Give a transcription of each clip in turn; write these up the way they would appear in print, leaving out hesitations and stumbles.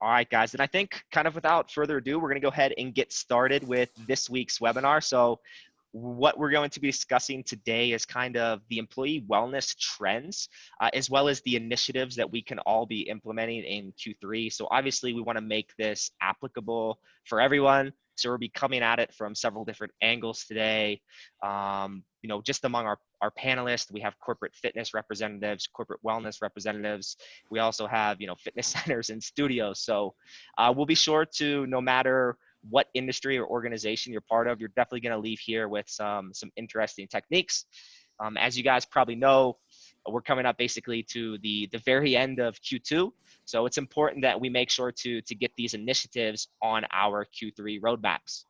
All right, guys. And I think kind of without further ado, we're going to go ahead and get started with this week's webinar. So what we're going to be discussing today is kind of the employee wellness trends, as well as the initiatives that we can all be implementing in Q3. So obviously we want to make this applicable for everyone. So we'll be coming at it from several different angles today. Just among our panelists, we have corporate fitness representatives, corporate wellness representatives. We also have, fitness centers and studios. So we'll be sure to, no matter what industry or organization you're part of, you're definitely going to leave here with some interesting techniques. As you guys probably know, we're coming up basically to the very end of Q2. So it's important that we make sure to get these initiatives on our Q3 roadmaps.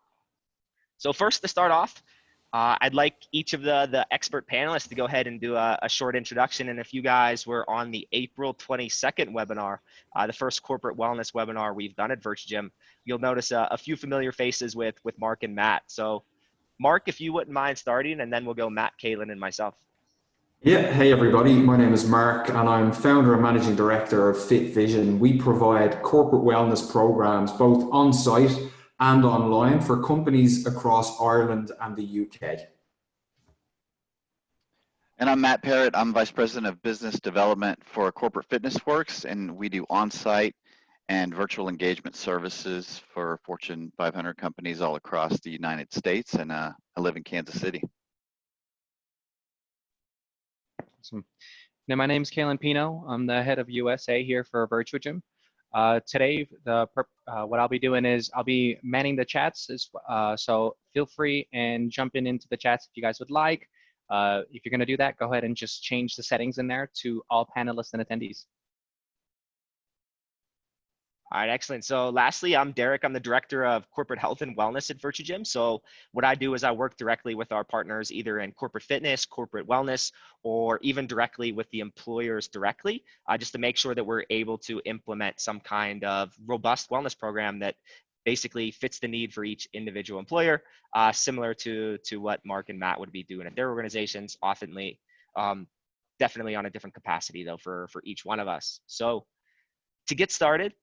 So first, to start off, I'd like each of the expert panelists to go ahead and do a short introduction. And if you guys were on the April 22nd webinar, the first corporate wellness webinar we've done at Virtuagym, you'll notice a few familiar faces with Mark and Matt. So Mark, if you wouldn't mind starting, and then we'll go Matt, Kaylin, and myself. Yeah, hey everybody, my name is Mark and I'm founder and managing director of Fit Vision. We provide corporate wellness programs both on site and online for companies across Ireland and the UK. And I'm Matt Parrott. I'm Vice President of Business Development for Corporate Fitness Works, and we do on-site and virtual engagement services for Fortune 500 companies all across the United States, and I live in Kansas City. Awesome. Now, my name is Kaylin Pino. I'm the head of USA here for Virtuagym. Today, what I'll be doing is I'll be manning the chats, so feel free and jump into the chats if you guys would like. If you're going to do that, go ahead and just change the settings in there to all panelists and attendees. All right, excellent. So lastly, I'm Derek. I'm the Director of Corporate Health and Wellness at Virtuagym. So what I do is I work directly with our partners, either in corporate fitness, corporate wellness, or even directly with the employers directly, just to make sure that we're able to implement some kind of robust wellness program that basically fits the need for each individual employer, similar to what Mark and Matt would be doing at their organizations, definitely on a different capacity though for each one of us. So to get started,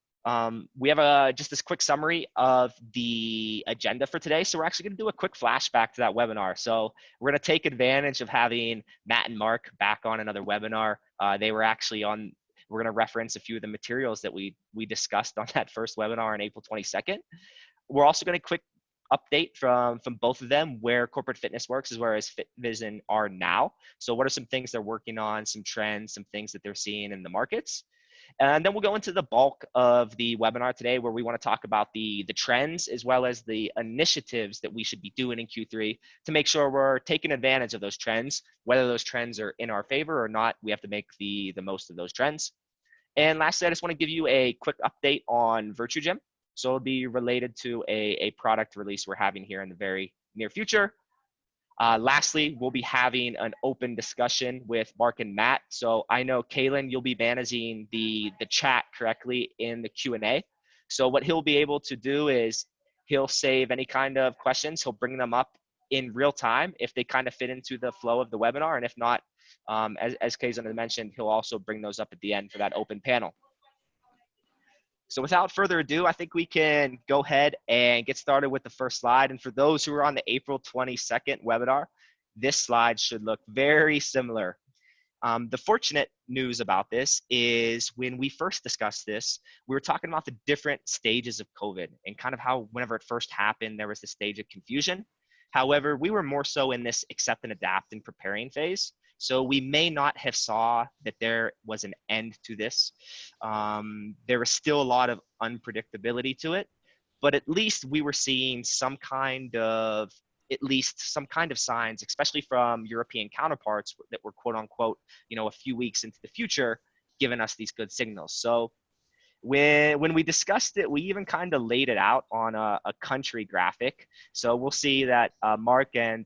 we have just this quick summary of the agenda for today. So we're actually going to do a quick flashback to that webinar. So we're going to take advantage of having Matt and Mark back on another webinar. They were actually on. We're going to reference a few of the materials that we discussed on that first webinar on April 22nd. We're also going to quick update from both of them where Corporate Fitness Works as well as Fit Vision are now. So what are some things they're working on, some trends, some things that they're seeing in the markets. And then we'll go into the bulk of the webinar today where we want to talk about the trends as well as the initiatives that we should be doing in Q3 to make sure we're taking advantage of those trends. Whether those trends are in our favor or not, we have to make the most of those trends. And lastly, I just want to give you a quick update on Virtuagym. So it'll be related to a product release we're having here in the very near future. Lastly, we'll be having an open discussion with Mark and Matt. So I know, Kaylin, you'll be managing the chat correctly in the Q&A. So what he'll be able to do is he'll save any kind of questions. He'll bring them up in real time if they kind of fit into the flow of the webinar. And if not, as Kaylin mentioned, he'll also bring those up at the end for that open panel. So without further ado, I think we can go ahead and get started with the first slide. And for those who are on the April 22nd webinar, this slide should look very similar. The fortunate news about this is when we first discussed this, we were talking about the different stages of COVID and kind of how whenever it first happened, there was this stage of confusion. However, we were more so in this accept and adapt and preparing phase. So we may not have saw that there was an end to this. There was still a lot of unpredictability to it, but at least we were seeing some kind of signs, especially from European counterparts that were quote unquote, a few weeks into the future, giving us these good signals. So when we discussed it, we even kind of laid it out on a country graphic. So we'll see that Mark and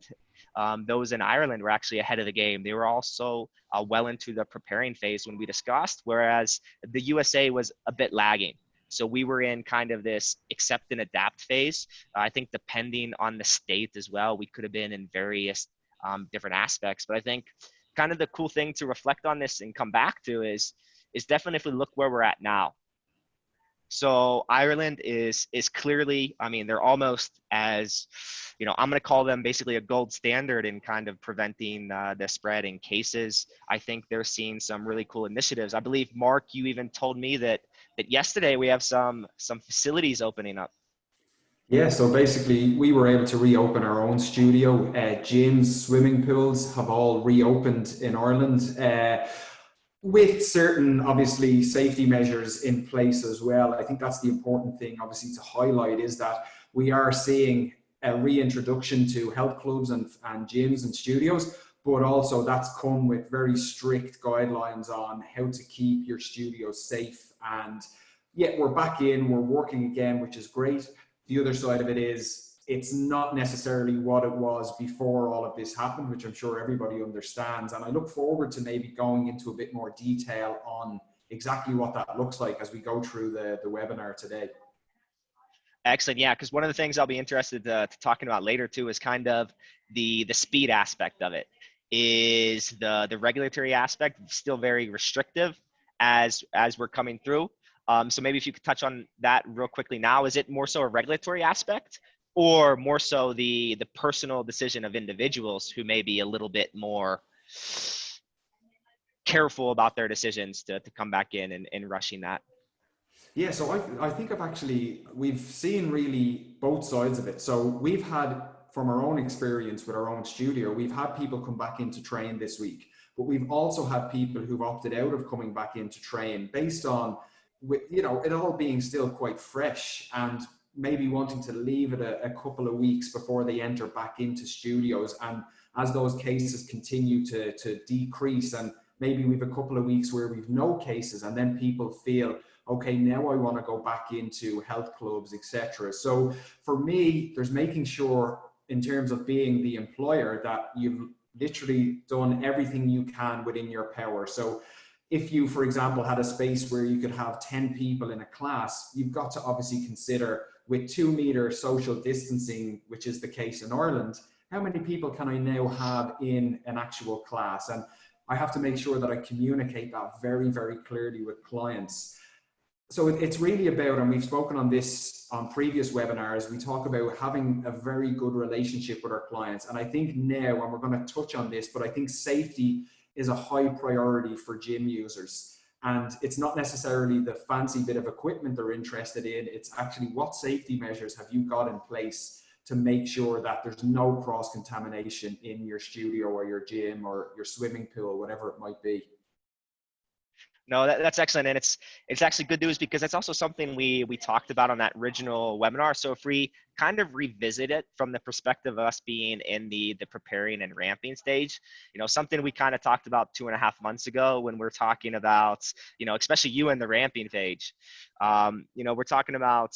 those in Ireland were actually ahead of the game. They were also well into the preparing phase when we discussed, whereas the USA was a bit lagging. So we were in kind of this accept and adapt phase. I think depending on the state as well, we could have been in various different aspects. But I think kind of the cool thing to reflect on this and come back to is definitely if we look where we're at now. So Ireland is clearly, I mean, they're almost as, I'm going to call them basically a gold standard in kind of preventing the spread in cases. I think they're seeing some really cool initiatives. I believe, Mark, you even told me that yesterday we have some facilities opening up. Yeah, so basically we were able to reopen our own studio. Gyms, swimming pools have all reopened in Ireland. With certain, obviously, safety measures in place as well. I think that's the important thing, obviously, to highlight is that we are seeing a reintroduction to health clubs and gyms and studios, but also that's come with very strict guidelines on how to keep your studio safe. And yet we're back in, we're working again, which is great. The other side of it is it's not necessarily what it was before all of this happened, which I'm sure everybody understands. And I look forward to maybe going into a bit more detail on exactly what that looks like as we go through the webinar today. Excellent. Yeah, because one of the things I'll be interested to talking about later too is kind of the speed aspect of it. Is the regulatory aspect still very restrictive as we're coming through? So maybe if you could touch on that real quickly now. Is it more so a regulatory aspect, or more so the personal decision of individuals who may be a little bit more careful about their decisions to come back in and rushing that? Yeah, so I think we've seen really both sides of it. So we've had, from our own experience with our own studio, we've had people come back in to train this week, but we've also had people who've opted out of coming back in to train based on, it all being still quite fresh and maybe wanting to leave it a couple of weeks before they enter back into studios. And as those cases continue to decrease, and maybe we've a couple of weeks where we've no cases, and then people feel, okay, now I want to go back into health clubs, etc. So for me, there's making sure in terms of being the employer that you've literally done everything you can within your power. So if you, for example, had a space where you could have 10 people in a class, you've got to obviously consider, with 2-meter social distancing, which is the case in Ireland, how many people can I now have in an actual class? And I have to make sure that I communicate that very, very clearly with clients. So it's really about, and we've spoken on this on previous webinars, we talk about having a very good relationship with our clients. And I think now, and we're going to touch on this, but I think safety is a high priority for gym users. And it's not necessarily the fancy bit of equipment they're interested in. It's actually, what safety measures have you got in place to make sure that there's no cross-contamination in your studio or your gym or your swimming pool, whatever it might be. No, that's excellent, and it's actually good news, because that's also something we talked about on that original webinar. So if we kind of revisit it from the perspective of us being in the preparing and ramping stage, something we kind of talked about 2.5 months ago when we're talking about, especially you in the ramping phase, we're talking about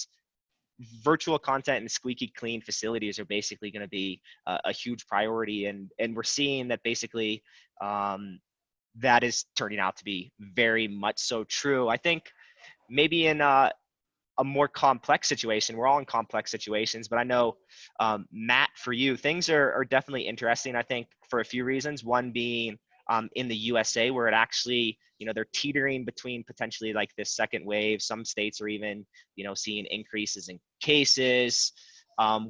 virtual content and squeaky clean facilities are basically going to be a huge priority, and we're seeing that basically that is turning out to be very much so true. I think maybe in a more complex situation, we're all in complex situations, but I know, Matt, for you, things are definitely interesting, I think, for a few reasons. One being in the USA, where it actually, they're teetering between potentially like this second wave. Some states are even, seeing increases in cases.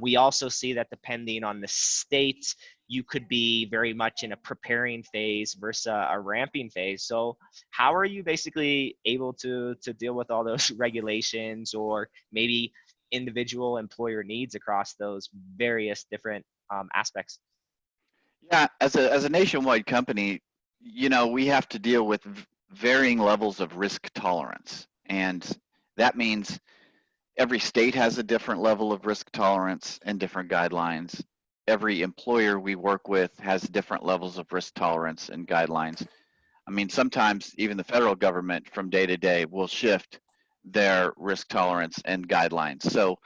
We also see that depending on the state, you could be very much in a preparing phase versus a ramping phase. So how are you basically able to deal with all those regulations, or maybe individual employer needs across those various different aspects? Yeah, as a nationwide company, we have to deal with varying levels of risk tolerance. And that means every state has a different level of risk tolerance and different guidelines. Every employer we work with has different levels of risk tolerance and guidelines. I mean, sometimes even the federal government from day to day will shift their risk tolerance and guidelines. So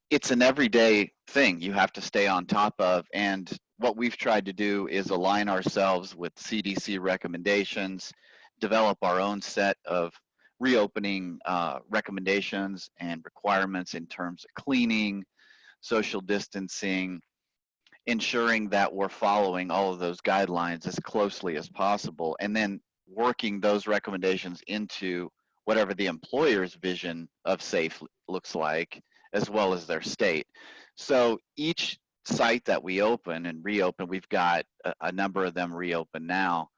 it's an everyday thing you have to stay on top of. And what we've tried to do is align ourselves with CDC recommendations, develop our own set of reopening recommendations and requirements in terms of cleaning, social distancing, ensuring that we're following all of those guidelines as closely as possible, and then working those recommendations into whatever the employer's vision of safe looks like, as well as their state. So each site that we open and reopen, we've got a number of them reopen now,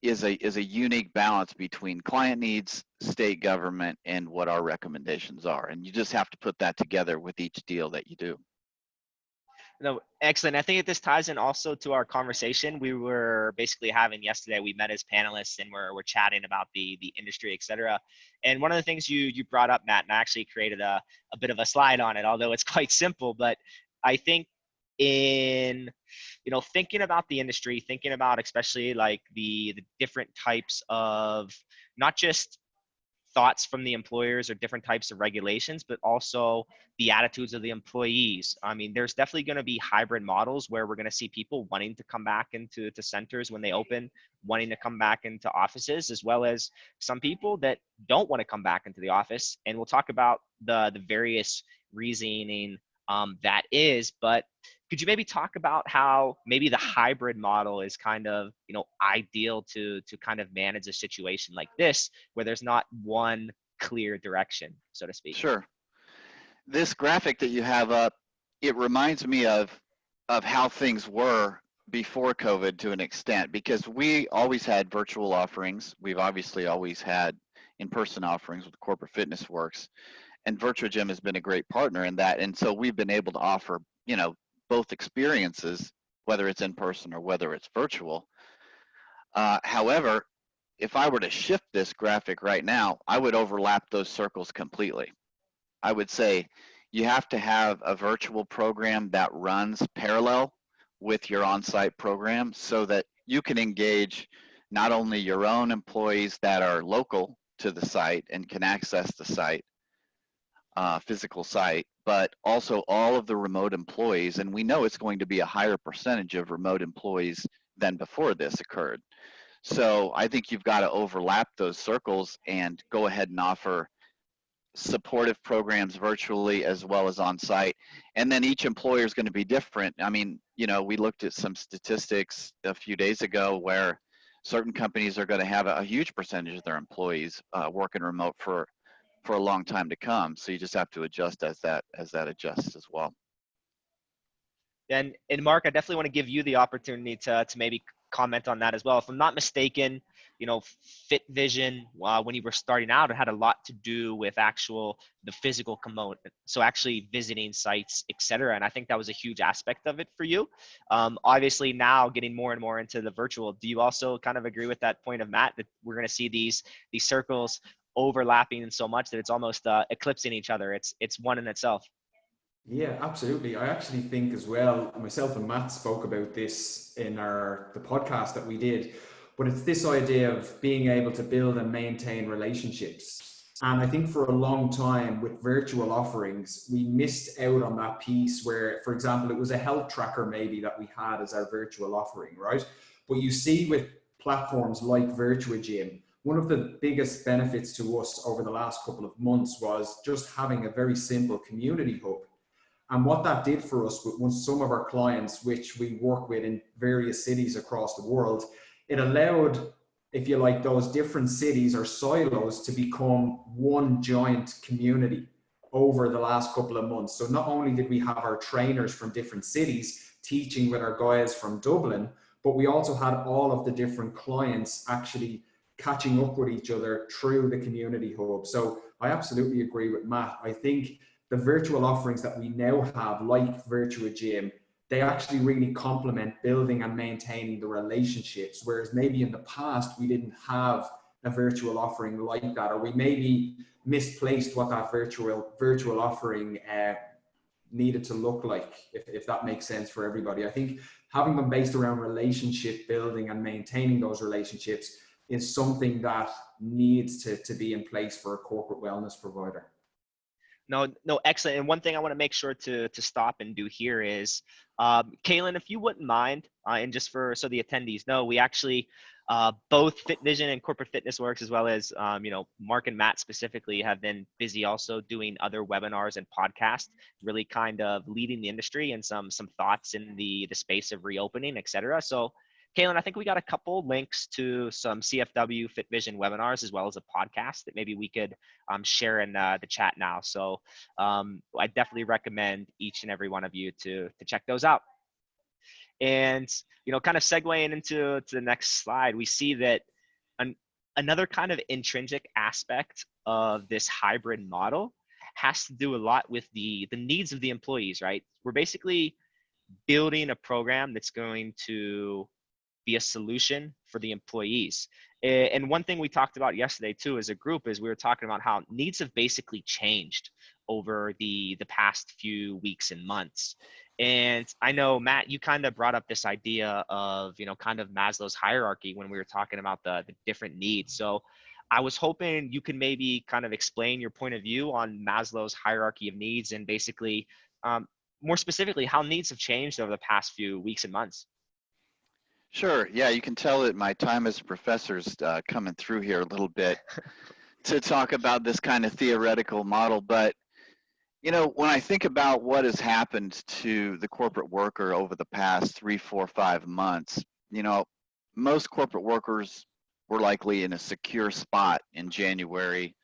is a unique balance between client needs, state government, and what our recommendations are. And you just have to put that together with each deal that you do. No, excellent. I think this ties in also to our conversation we were basically having yesterday. We met as panelists and we're chatting about the industry, et cetera. And one of the things you brought up, Matt, and I actually created a bit of a slide on it, although it's quite simple, but I think in thinking about the industry, thinking about especially like the different types of not just thoughts from the employers or different types of regulations, but also the attitudes of the employees. I mean, there's definitely going to be hybrid models where we're going to see people wanting to come back into centers when they open, wanting to come back into offices, as well as some people that don't want to come back into the office. And we'll talk about the various reasoning that is, but could you maybe talk about how maybe the hybrid model is kind of ideal to kind of manage a situation like this where there's not one clear direction, so to speak? Sure. This graphic that you have up, it reminds me of how things were before COVID to an extent, because we always had virtual offerings. We've obviously always had in-person offerings with Corporate Fitness Works, and Virtuagym has been a great partner in that. And so we've been able to offer, both experiences, whether it's in person or whether it's virtual. However, if I were to shift this graphic right now, I would overlap those circles completely. I would say you have to have a virtual program that runs parallel with your on-site program so that you can engage not only your own employees that are local to the site and can access the site, physical site, but also all of the remote employees. And we know it's going to be a higher percentage of remote employees than before this occurred. So I think you've got to overlap those circles and go ahead and offer supportive programs virtually as well as on site. And then each employer is going to be different. I mean, we looked at some statistics a few days ago where certain companies are going to have a huge percentage of their employees working remote for a long time to come. So you just have to adjust as that adjusts as well. And Mark, I definitely want to give you the opportunity to maybe comment on that as well. If I'm not mistaken, Fit Vision, when you were starting out, it had a lot to do with the physical component. So actually visiting sites, et cetera. And I think that was a huge aspect of it for you. Obviously now getting more and more into the virtual, do you also kind of agree with that point of Matt, that we're going to see these circles overlapping so much that it's almost eclipsing each other? It's one in itself. Yeah, absolutely. I actually think as well, myself and Matt spoke about this in the podcast that we did, but it's this idea of being able to build and maintain relationships. And I think for a long time with virtual offerings, we missed out on that piece where, for example, it was a health tracker maybe that we had as our virtual offering, right? But you see with platforms like Virtuagym, one of the biggest benefits to us over the last couple of months was just having a very simple community hub. And what that did for us with some of our clients, which we work with in various cities across the world, it allowed, if you like, those different cities or silos to become one giant community over the last couple of months. So not only did we have our trainers from different cities teaching with our guys from Dublin, but we also had all of the different clients actually catching up with each other through the community hub. So I absolutely agree with Matt. I think the virtual offerings that we now have, like Virtuagym, they actually really complement building and maintaining the relationships. Whereas maybe in the past, we didn't have a virtual offering like that, or we maybe misplaced what that virtual offering needed to look like, if that makes sense for everybody. I think having them based around relationship building and maintaining those relationships is something that needs to be in place for a corporate wellness provider. No, excellent. And one thing I want to make sure to stop and do here is, Kaylin, if you wouldn't mind, and just so the attendees know, we actually, both Fit Vision and Corporate Fitness Works, as well as, Mark and Matt specifically, have been busy also doing other webinars and podcasts, really kind of leading the industry and some thoughts in the space of reopening, et cetera. So Kaylin, I think we got a couple links to some CFW Fit Vision webinars, as well as a podcast that maybe we could share in the chat now. So I definitely recommend each and every one of you to check those out. And, kind of segueing into the next slide, we see that another kind of intrinsic aspect of this hybrid model has to do a lot with the needs of the employees, right? We're basically building a program that's going to be a solution for the employees. And one thing we talked about yesterday too as a group is we were talking about how needs have basically changed over the past few weeks and months. And I know, Matt, you kind of brought up this idea of, kind of Maslow's hierarchy when we were talking about the different needs. So I was hoping you could maybe kind of explain your point of view on Maslow's hierarchy of needs, and basically, more specifically, how needs have changed over the past few weeks and months. Sure. Yeah, you can tell that my time as a professor is coming through here a little bit to talk about this kind of theoretical model. But, when I think about what has happened to the corporate worker over the past 3, 4, 5 months, most corporate workers were likely in a secure spot in January,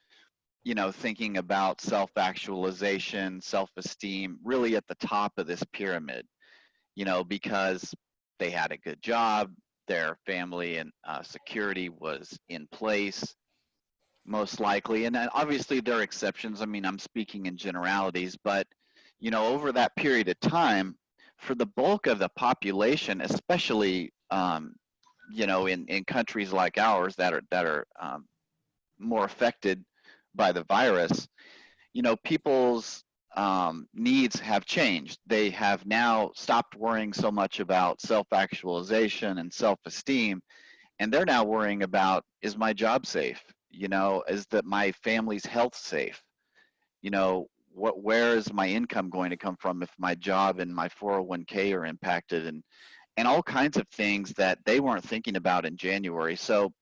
thinking about self-actualization, self-esteem, really at the top of this pyramid, because they had a good job, their family and security was in place, most likely. And then obviously there are exceptions. I mean, I'm speaking in generalities, but, over that period of time, for the bulk of the population, especially, in countries like ours that are more affected by the virus, people's needs have changed. They have now stopped worrying so much about self-actualization and self-esteem, and they're now worrying about, is my job safe? Is that my family's health safe? Where is my income going to come from if my job and my 401k are impacted, and all kinds of things that they weren't thinking about in January. So,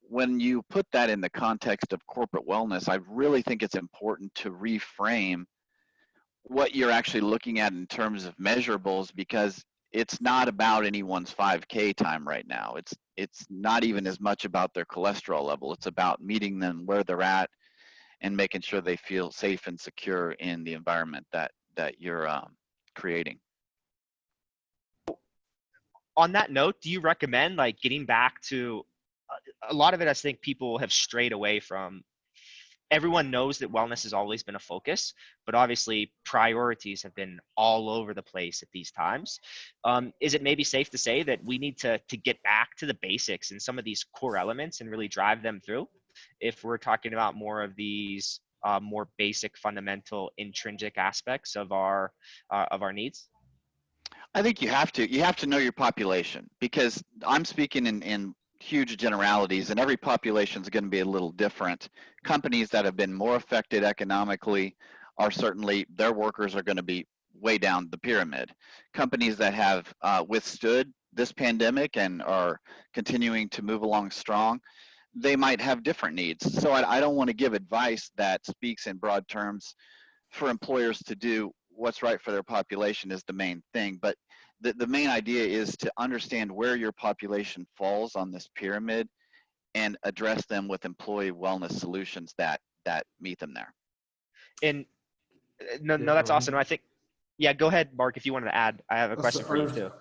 when you put that in the context of corporate wellness, I really think it's important to reframe what you're actually looking at in terms of measurables, because it's not about anyone's 5K time right now. It's not even as much about their cholesterol level. It's about meeting them where they're at and making sure they feel safe and secure in the environment that you're creating. On that note, do you recommend getting back to a lot of it? I think people have strayed away from. Everyone knows that wellness has always been a focus, but obviously priorities have been all over the place at these times. Is it maybe safe to say that we need to get back to the basics and some of these core elements and really drive them through, if we're talking about more of these more basic, fundamental, intrinsic aspects of our needs? I think you have to know your population, because I'm speaking in huge generalities, and every population is going to be a little different. Companies that have been more affected economically are certainly, their workers are going to be way down the pyramid. Companies that have withstood this pandemic and are continuing to move along strong, they might have different needs. So I don't want to give advice that speaks in broad terms. For employers to do what's right for their population is the main thing, but the main idea is to understand where your population falls on this pyramid and address them with employee wellness solutions that meet them there. And no, that's awesome. I think, yeah, go ahead, Mark, if you wanted to add. I have a question for you too.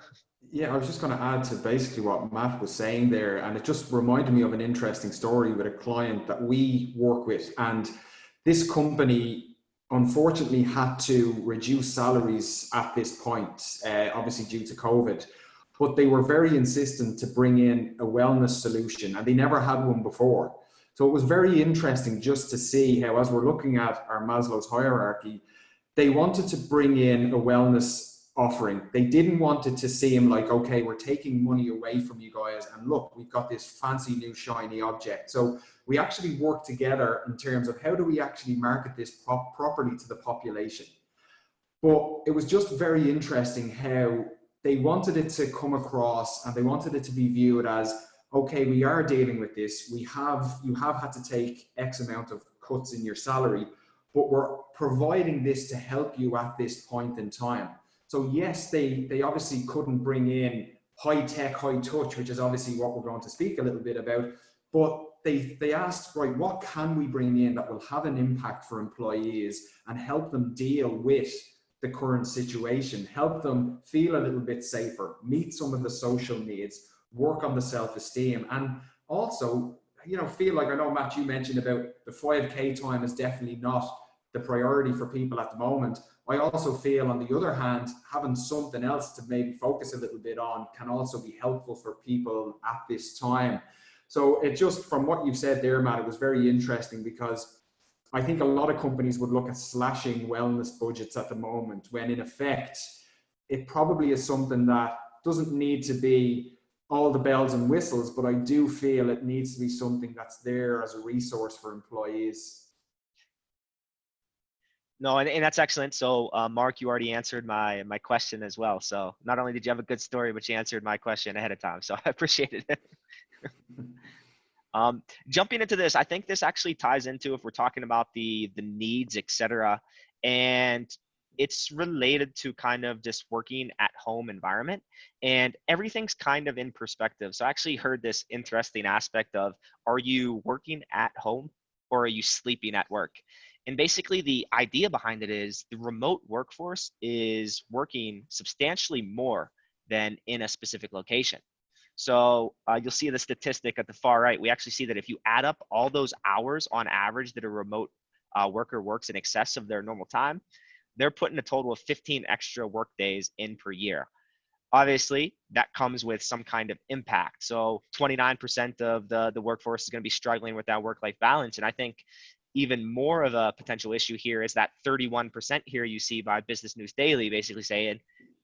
Yeah, I was just going to add to basically what Matt was saying there, and it just reminded me of an interesting story with a client that we work with, and this company unfortunately had to reduce salaries at this point, obviously due to COVID, but they were very insistent to bring in a wellness solution, and they never had one before. So it was very interesting just to see how, as we're looking at our Maslow's hierarchy, they wanted to bring in a wellness offering. They didn't want it to seem like, okay, we're taking money away from you guys, and look, we've got this fancy new shiny object. So we actually work together in terms of how do we actually market this properly to the population. But it was just very interesting how they wanted it to come across, and they wanted it to be viewed as, okay, we are dealing with this. You have had to take X amount of cuts in your salary, but we're providing this to help you at this point in time. So yes, they obviously couldn't bring in high tech, high touch, which is obviously what we're going to speak a little bit about. But they asked, right, what can we bring in that will have an impact for employees and help them deal with the current situation, help them feel a little bit safer, meet some of the social needs, work on the self-esteem, and also, you know, feel like, I know, Matt, you mentioned about the 5K time is definitely not the priority for people at the moment. I also feel, on the other hand, having something else to maybe focus a little bit on can also be helpful for people at this time. So it just, from what you've said there, Matt, it was very interesting, because I think a lot of companies would look at slashing wellness budgets at the moment, when in effect, it probably is something that doesn't need to be all the bells and whistles, but I do feel it needs to be something that's there as a resource for employees. No, and that's excellent. So, Mark, you already answered my question as well. So not only did you have a good story, but you answered my question ahead of time. So I appreciated it. Jumping into this, I think this actually ties into, if we're talking about the needs, etc., and it's related to kind of this working at home environment, and everything's kind of in perspective. So I actually heard this interesting aspect of, are you working at home or are you sleeping at work? And basically the idea behind it is the remote workforce is working substantially more than in a specific location. So you'll see the statistic at the far right. We actually see that if you add up all those hours on average that a remote worker works in excess of their normal time, they're putting a total of 15 extra work days in per year. Obviously, that comes with some kind of impact. So 29% of the workforce is going to be struggling with that work-life balance. And I think even more of a potential issue here is that 31% here you see by Business News Daily basically saying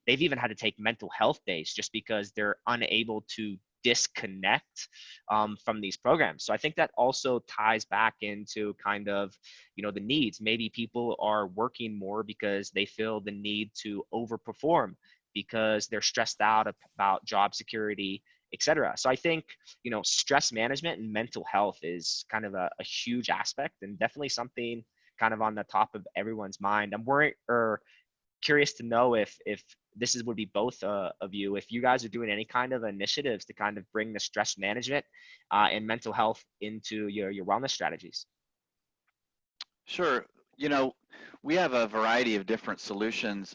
they've even had to take mental health days just because they're unable to disconnect from these programs. So I think that also ties back into kind of, you know, the needs. Maybe people are working more because they feel the need to overperform, because they're stressed out about job security, etc. So I think, you know, stress management and mental health is kind of a huge aspect, and definitely something kind of on the top of everyone's mind. I'm worried, or curious to know if this would be both of you, if you guys are doing any kind of initiatives to kind of bring the stress management and mental health into your wellness strategies. Sure. You know, we have a variety of different solutions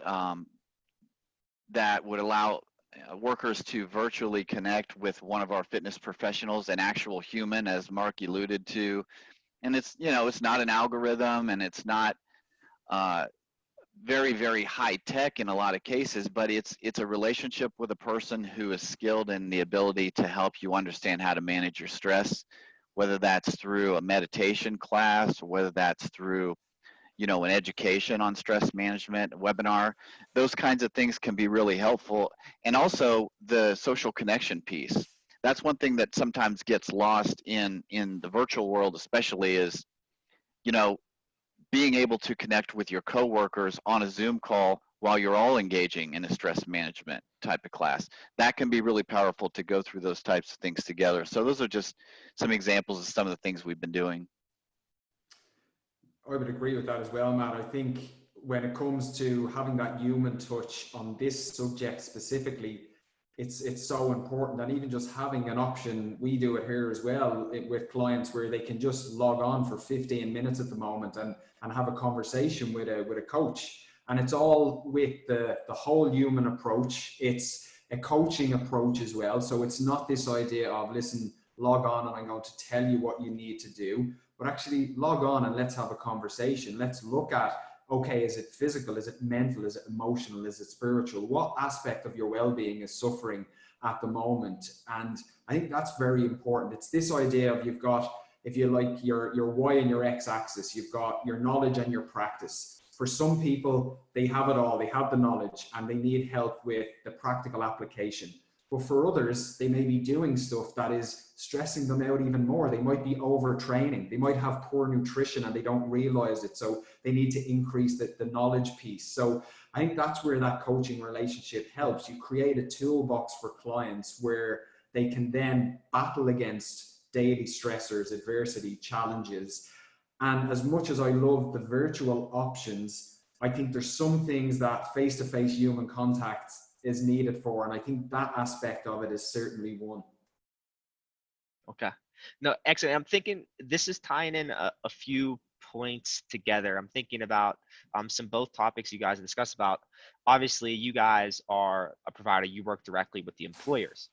that would allow workers to virtually connect with one of our fitness professionals, an actual human, as Mark alluded to. And it's, you know, it's not an algorithm, and it's not very, very high tech in a lot of cases, but it's a relationship with a person who is skilled in the ability to help you understand how to manage your stress, whether that's through a meditation class, or whether that's through, you know, an education on stress management, a webinar. Those kinds of things can be really helpful. And also the social connection piece. That's one thing that sometimes gets lost in the virtual world, especially, is, you know, being able to connect with your coworkers on a Zoom call while you're all engaging in a stress management type of class. That can be really powerful to go through those types of things together. So those are just some examples of some of the things we've been doing. I would agree with that as well, Matt. I think when it comes to having that human touch on this subject specifically, it's so important. And even just having an option, we do it here as well with clients, where they can just log on for 15 minutes at the moment and have a conversation with a coach. And it's all with the whole human approach. It's a coaching approach as well. So it's not this idea of, listen, log on and I'm going to tell you what you need to do, but actually log on and let's have a conversation. Let's look at, okay, is it physical? Is it mental? Is it emotional? Is it spiritual? What aspect of your well-being is suffering at the moment? And I think that's very important. It's this idea of, you've got, if you like, your Y and your X axis, you've got your knowledge and your practice. For some people, they have it all. They have the knowledge and they need help with the practical application. But for others, they may be doing stuff that is stressing them out even more. They might be overtraining. They might have poor nutrition and they don't realize it. So they need to increase the knowledge piece. So I think that's where that coaching relationship helps. You create a toolbox for clients where they can then battle against daily stressors, adversity, challenges. And as much as I love the virtual options, I think there's some things that face-to-face human contact is needed for. And I think that aspect of it is certainly one. Okay. No, excellent. I'm thinking this is tying in a few points together. I'm thinking about some both topics you guys discussed about. Obviously, you guys are a provider. You work directly with the employers.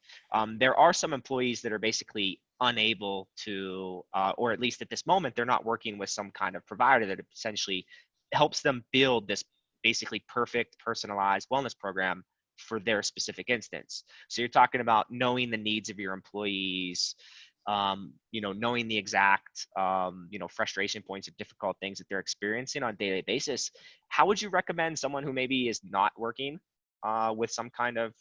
There are some employees that are basically unable to, or at least at this moment, they're not working with some kind of provider that essentially helps them build this basically perfect personalized wellness program for their specific instance. So you're talking about knowing the needs of your employees, knowing the exact, frustration points of difficult things that they're experiencing on a daily basis. How would you recommend someone who maybe is not working with some kind of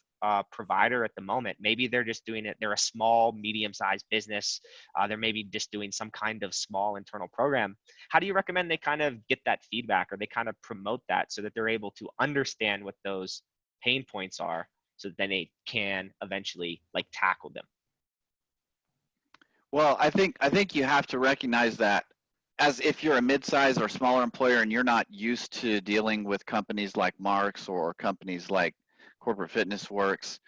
provider at the moment? Maybe they're just doing it. They're a small, medium-sized business. They're maybe just doing some kind of small internal program. How do you recommend they kind of get that feedback, or they kind of promote that so that they're able to understand what those pain points are, so that then they can eventually tackle them? Well, I think you have to recognize that, as if you're a mid-size or smaller employer and you're not used to dealing with companies like Marks or companies like Corporate Fitness Works,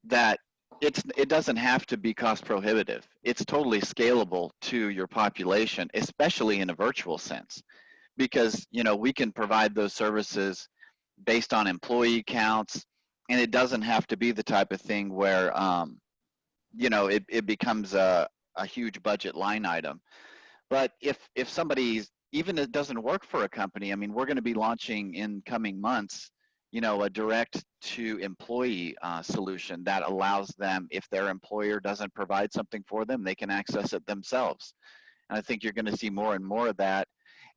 that it doesn't have to be cost prohibitive. It's totally scalable to your population, especially in a virtual sense, because we can provide those services based on employee counts, and it doesn't have to be the type of thing where it becomes a huge budget line item. But if somebody's, even it doesn't work for a company, I mean, we're going to be launching in coming months, a direct to employee solution that allows them, if their employer doesn't provide something for them, they can access it themselves. And I think you're going to see more and more of that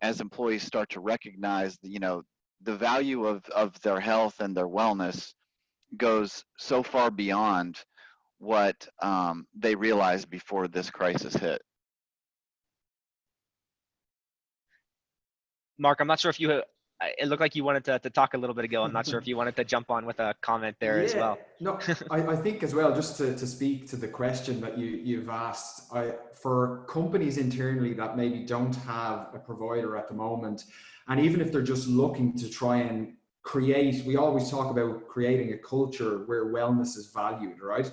as employees start to recognize, the value of their health and their wellness goes so far beyond what they realized before this crisis hit. Mark, I'm not sure if it looked like you wanted to talk a little bit ago. I'm not sure if you wanted to jump on with a comment there as well. No, I think as well, just to speak to the question that you've asked, for companies internally that maybe don't have a provider at the moment, and even if they're just looking to try and create, we always talk about creating a culture where wellness is valued, right?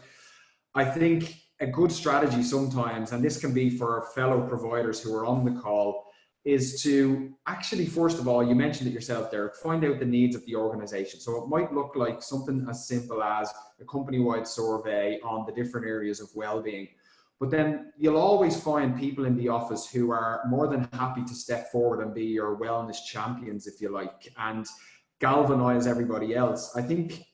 I think a good strategy sometimes, and this can be for fellow providers who are on the call, is to actually, first of all, you mentioned it yourself there, find out the needs of the organization. So it might look like something as simple as a company-wide survey on the different areas of well-being. But then you'll always find people in the office who are more than happy to step forward and be your wellness champions, if you like, and galvanize everybody else. I think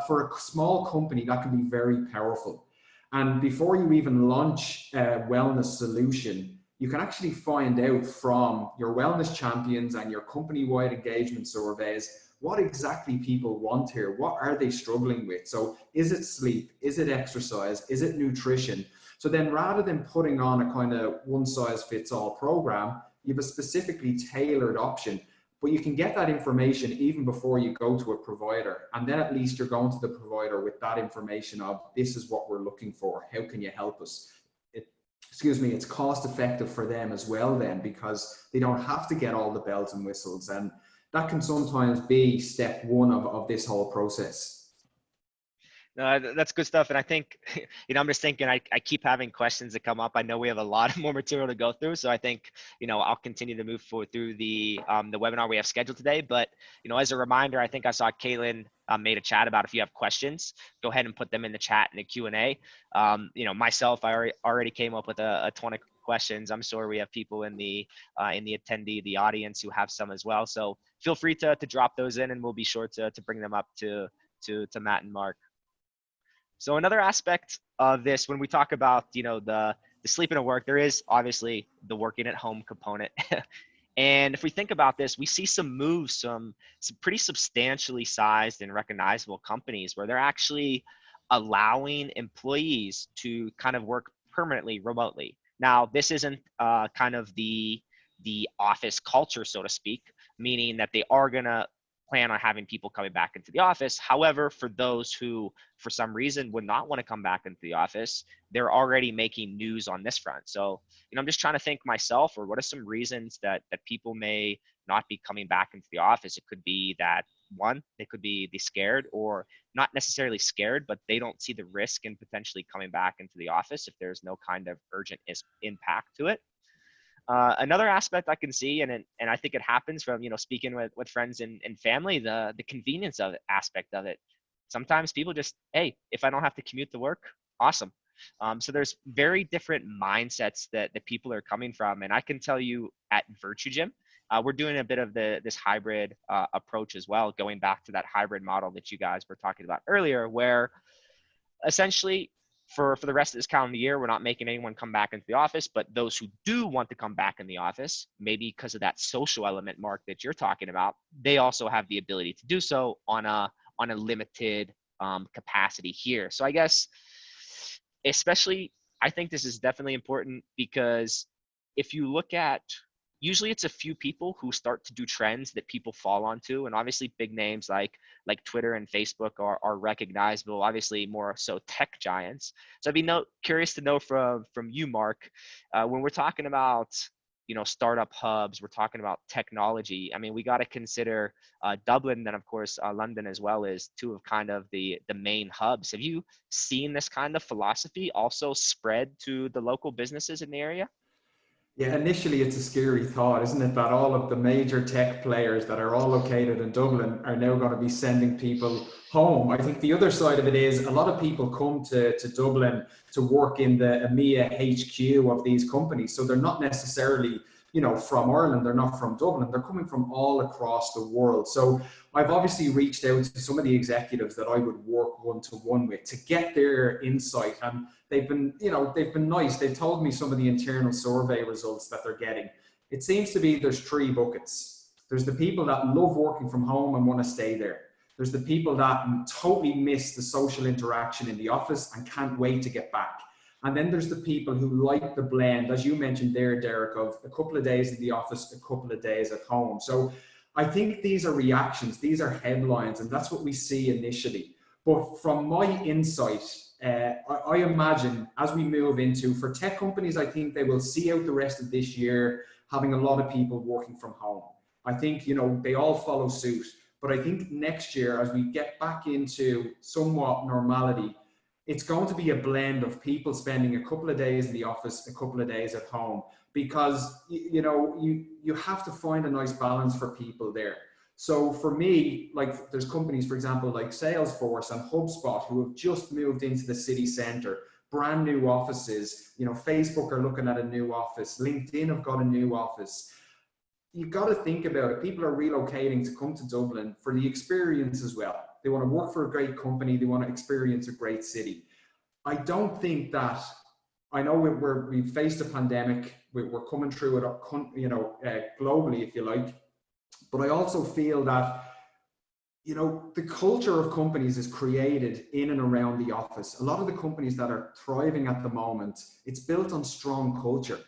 for a small company, that can be very powerful. And before you even launch a wellness solution, you can actually find out from your wellness champions and your company-wide engagement surveys what exactly people want here. What are they struggling with? So is it sleep? Is it exercise? Is it nutrition? So then rather than putting on a kind of one-size-fits-all program, you have a specifically tailored option. But you can get that information even before you go to a provider. And then at least you're going to the provider with that information of, this is what we're looking for. How can you help us? It's cost effective for them as well then, because they don't have to get all the bells and whistles. And that can sometimes be step one of this whole process. That's good stuff. And I think, I'm just thinking, I keep having questions that come up. I know we have a lot more material to go through. So I think, I'll continue to move forward through the webinar we have scheduled today. But, as a reminder, I think I saw Caitlin made a chat about, if you have questions, go ahead and put them in the chat in the Q&A. Myself, I already came up with a ton of questions. I'm sure we have people in the attendee, the audience, who have some as well. So feel free to drop those in, and we'll be sure to bring them up to Matt and Mark. So another aspect of this, when we talk about, the sleeping at work, there is obviously the working at home component. And if we think about this, we see some moves, some pretty substantially sized and recognizable companies where they're actually allowing employees to kind of work permanently remotely. Now, this isn't kind of the office culture, so to speak, meaning that they are going to plan on having people coming back into the office. However, for those who, for some reason, would not want to come back into the office, they're already making news on this front. So, I'm just trying to think myself, or what are some reasons that people may not be coming back into the office? It could be that one, they could be scared, or not necessarily scared, but they don't see the risk in potentially coming back into the office if there's no kind of urgent impact to it. Another aspect I can see, and I think it happens from, speaking with friends and family, the convenience of it, aspect of it. Sometimes people just, hey, if I don't have to commute to work, awesome. So there's very different mindsets that people are coming from, and I can tell you at Virtuagym, we're doing a bit of this hybrid approach as well, going back to that hybrid model that you guys were talking about earlier, where essentially for the rest of this calendar year, we're not making anyone come back into the office, but those who do want to come back in the office, maybe because of that social element, Mark, that you're talking about, they also have the ability to do so on a limited capacity here. So I guess, especially, I think this is definitely important, because if you look at, usually it's a few people who start to do trends that people fall onto, and obviously big names like Twitter and Facebook are recognizable, obviously more so tech giants. So I'd be curious to know from you, Mark, when we're talking about startup hubs, we're talking about technology. I mean, we got to consider Dublin, and of course London as well, as two of kind of the main hubs. Have you seen this kind of philosophy also spread to the local businesses in the area? Yeah, initially it's a scary thought, isn't it, that all of the major tech players that are all located in Dublin are now going to be sending people home. I think the other side of it is a lot of people come to Dublin to work in the EMEA HQ of these companies. So they're not necessarily, from Ireland, they're not from Dublin, they're coming from all across the world. So I've obviously reached out to some of the executives that I would work one-to-one with to get their insight, and they've been nice. They've told me some of the internal survey results that they're getting. It seems to be there's three buckets. There's the people that love working from home and want to stay there. There's the people that totally miss the social interaction in the office and can't wait to get back. And then there's the people who like the blend, as you mentioned there, Derek, of a couple of days in the office, a couple of days at home. So I think these are reactions, these are headlines, and that's what we see initially. But from my insight, I imagine as we move into, for tech companies, I think they will see out the rest of this year having a lot of people working from home. I think, they all follow suit. But I think next year, as we get back into somewhat normality, it's going to be a blend of people spending a couple of days in the office, a couple of days at home, because you have to find a nice balance for people there. So for me, like there's companies, for example, like Salesforce and HubSpot, who have just moved into the city center, brand new offices. Facebook are looking at a new office. LinkedIn have got a new office. You've got to think about it. People are relocating to come to Dublin for the experience as well. They want to work for a great company. They want to experience a great city. I don't think that, I know we've faced a pandemic. We're coming through it, globally, if you like. But I also feel that, the culture of companies is created in and around the office. A lot of the companies that are thriving at the moment, it's built on strong culture.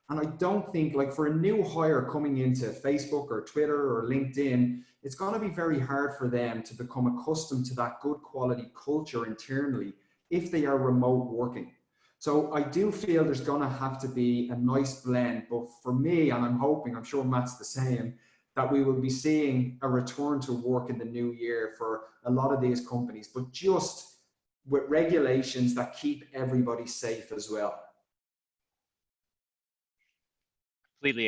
And I don't think, like, for a new hire coming into Facebook or Twitter or LinkedIn, it's going to be very hard for them to become accustomed to that good quality culture internally if they are remote working. So I do feel there's going to have to be a nice blend. But for me, and I'm sure Matt's the same, that we will be seeing a return to work in the new year for a lot of these companies, but just with regulations that keep everybody safe as well. Completely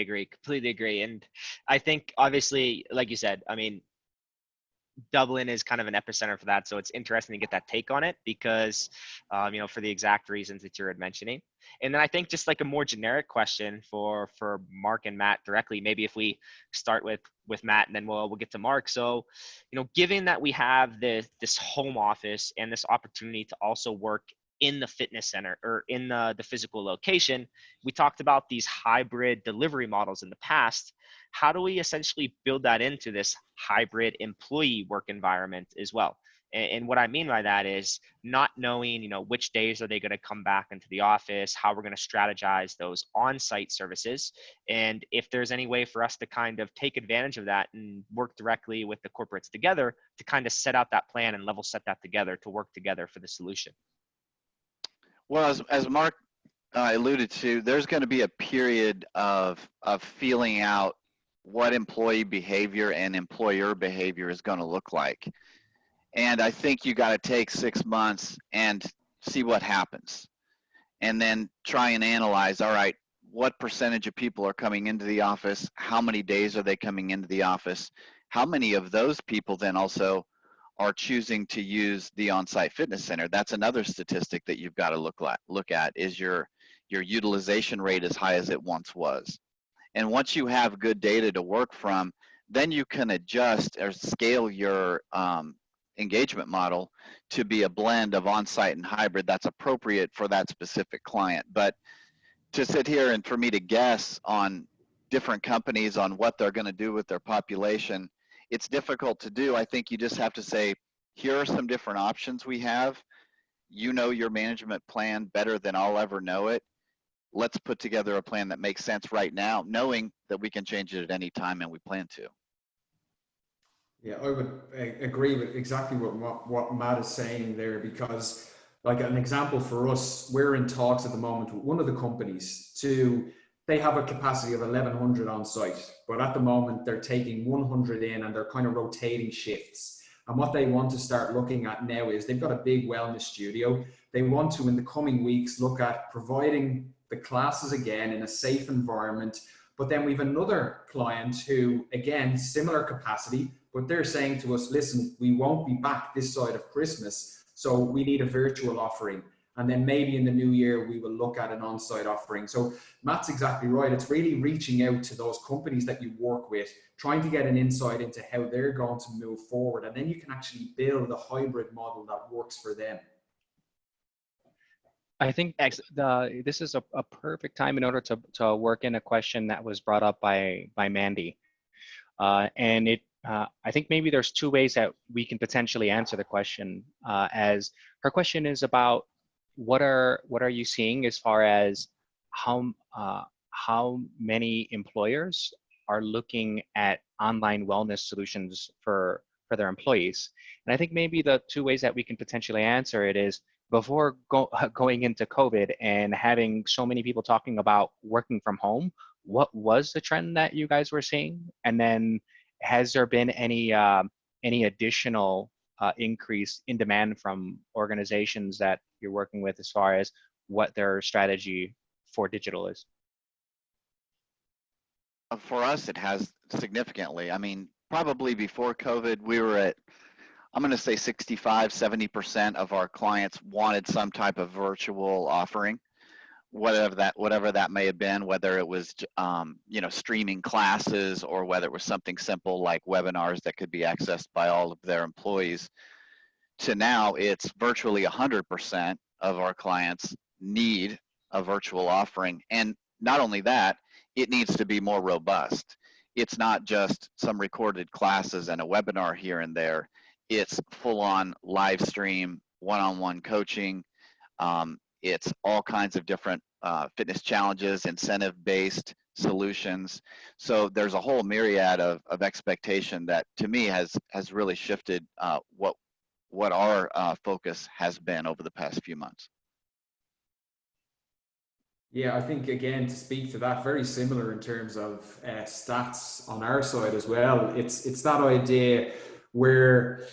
agree. And I think, obviously, like you said, I mean, Dublin is kind of an epicenter for that. So it's interesting to get that take on it because, for the exact reasons that you're mentioning. And then I think just like a more generic question for Mark and Matt directly, maybe if we start with Matt and then we'll get to Mark. So, given that we have this home office and this opportunity to also work in the fitness center or in the physical location, we talked about these hybrid delivery models in the past. How do we essentially build that into this hybrid employee work environment as well? And what I mean by that is not knowing, which days are they going to come back into the office, how we're going to strategize those on-site services, and if there's any way for us to kind of take advantage of that and work directly with the corporates together to kind of set out that plan and level set that together to work together for the solution. Well, as Mark alluded to, there's going to be a period of feeling out what employee behavior and employer behavior is going to look like. And I think you got to take 6 months and see what happens. And then try and analyze, all right, what percentage of people are coming into the office? How many days are they coming into the office? How many of those people then also are choosing to use the on-site fitness center? That's another statistic that you've got to look at is your utilization rate as high as it once was. And once you have good data to work from, then you can adjust or scale your engagement model to be a blend of on-site and hybrid that's appropriate for that specific client. But to sit here and for me to guess on different companies on what they're going to do with their population, it's difficult to do. I think you just have to say, here are some different options we have. You know your management plan better than I'll ever know it. Let's put together a plan that makes sense right now, knowing that we can change it at any time and we plan to. Yeah, I would agree with exactly what Matt is saying there, because like an example for us, we're in talks at the moment with one of the companies they have a capacity of 1,100 on site, but at the moment they're taking 100 in and they're kind of rotating shifts. And what they want to start looking at now is they've got a big wellness studio. They want to, in the coming weeks, look at providing the classes again in a safe environment. But then we've another client who, again, similar capacity, but they're saying to us, listen, we won't be back this side of Christmas, so we need a virtual offering. And then maybe in the new year, we will look at an on-site offering. So Matt's exactly right. It's really reaching out to those companies that you work with, trying to get an insight into how they're going to move forward. And then you can actually build a hybrid model that works for them. I think this is a perfect time in order to work in a question that was brought up by Mandy. And I think maybe there's two ways that we can potentially answer the question, as her question is about what are you seeing as far as how many employers are looking at online wellness solutions for their employees. And I think maybe the two ways that we can potentially answer it is, before going into COVID and having so many people talking about working from home, what was the trend that you guys were seeing? And then has there been any additional increase in demand from organizations that you're working with as far as what their strategy for digital is? For us, it has significantly. I mean, probably before COVID, we were at, I'm going to say 65, 70% of our clients wanted some type of virtual offering, whatever that may have been, whether it was, streaming classes or whether it was something simple like webinars that could be accessed by all of their employees. To now, it's virtually 100% of our clients need a virtual offering. And not only that, it needs to be more robust. It's not just some recorded classes and a webinar here and there. It's full-on live stream, one-on-one coaching. It's all kinds of different fitness challenges, incentive-based solutions. So there's a whole myriad of expectation that, to me, has really shifted what our focus has been over the past few months. Yeah, I think, again, to speak to that, very similar in terms of stats on our side as well. It's that idea where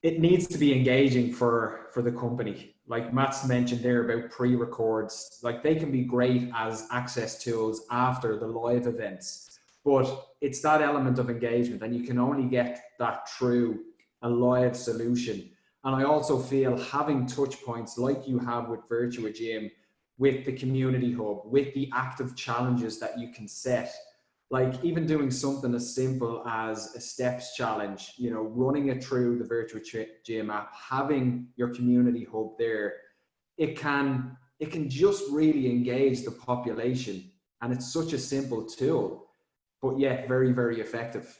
it needs to be engaging for the company. Like Matt's mentioned there about pre-records, like they can be great as access tools after the live events, but it's that element of engagement, and you can only get that through a live solution. And I also feel having touch points like you have with Virtuagym, with the community hub, with the active challenges that you can set, like even doing something as simple as a steps challenge, running it through the Virtuagym app, having your community hub there, it can just really engage the population. And it's such a simple tool, but yet very, very effective.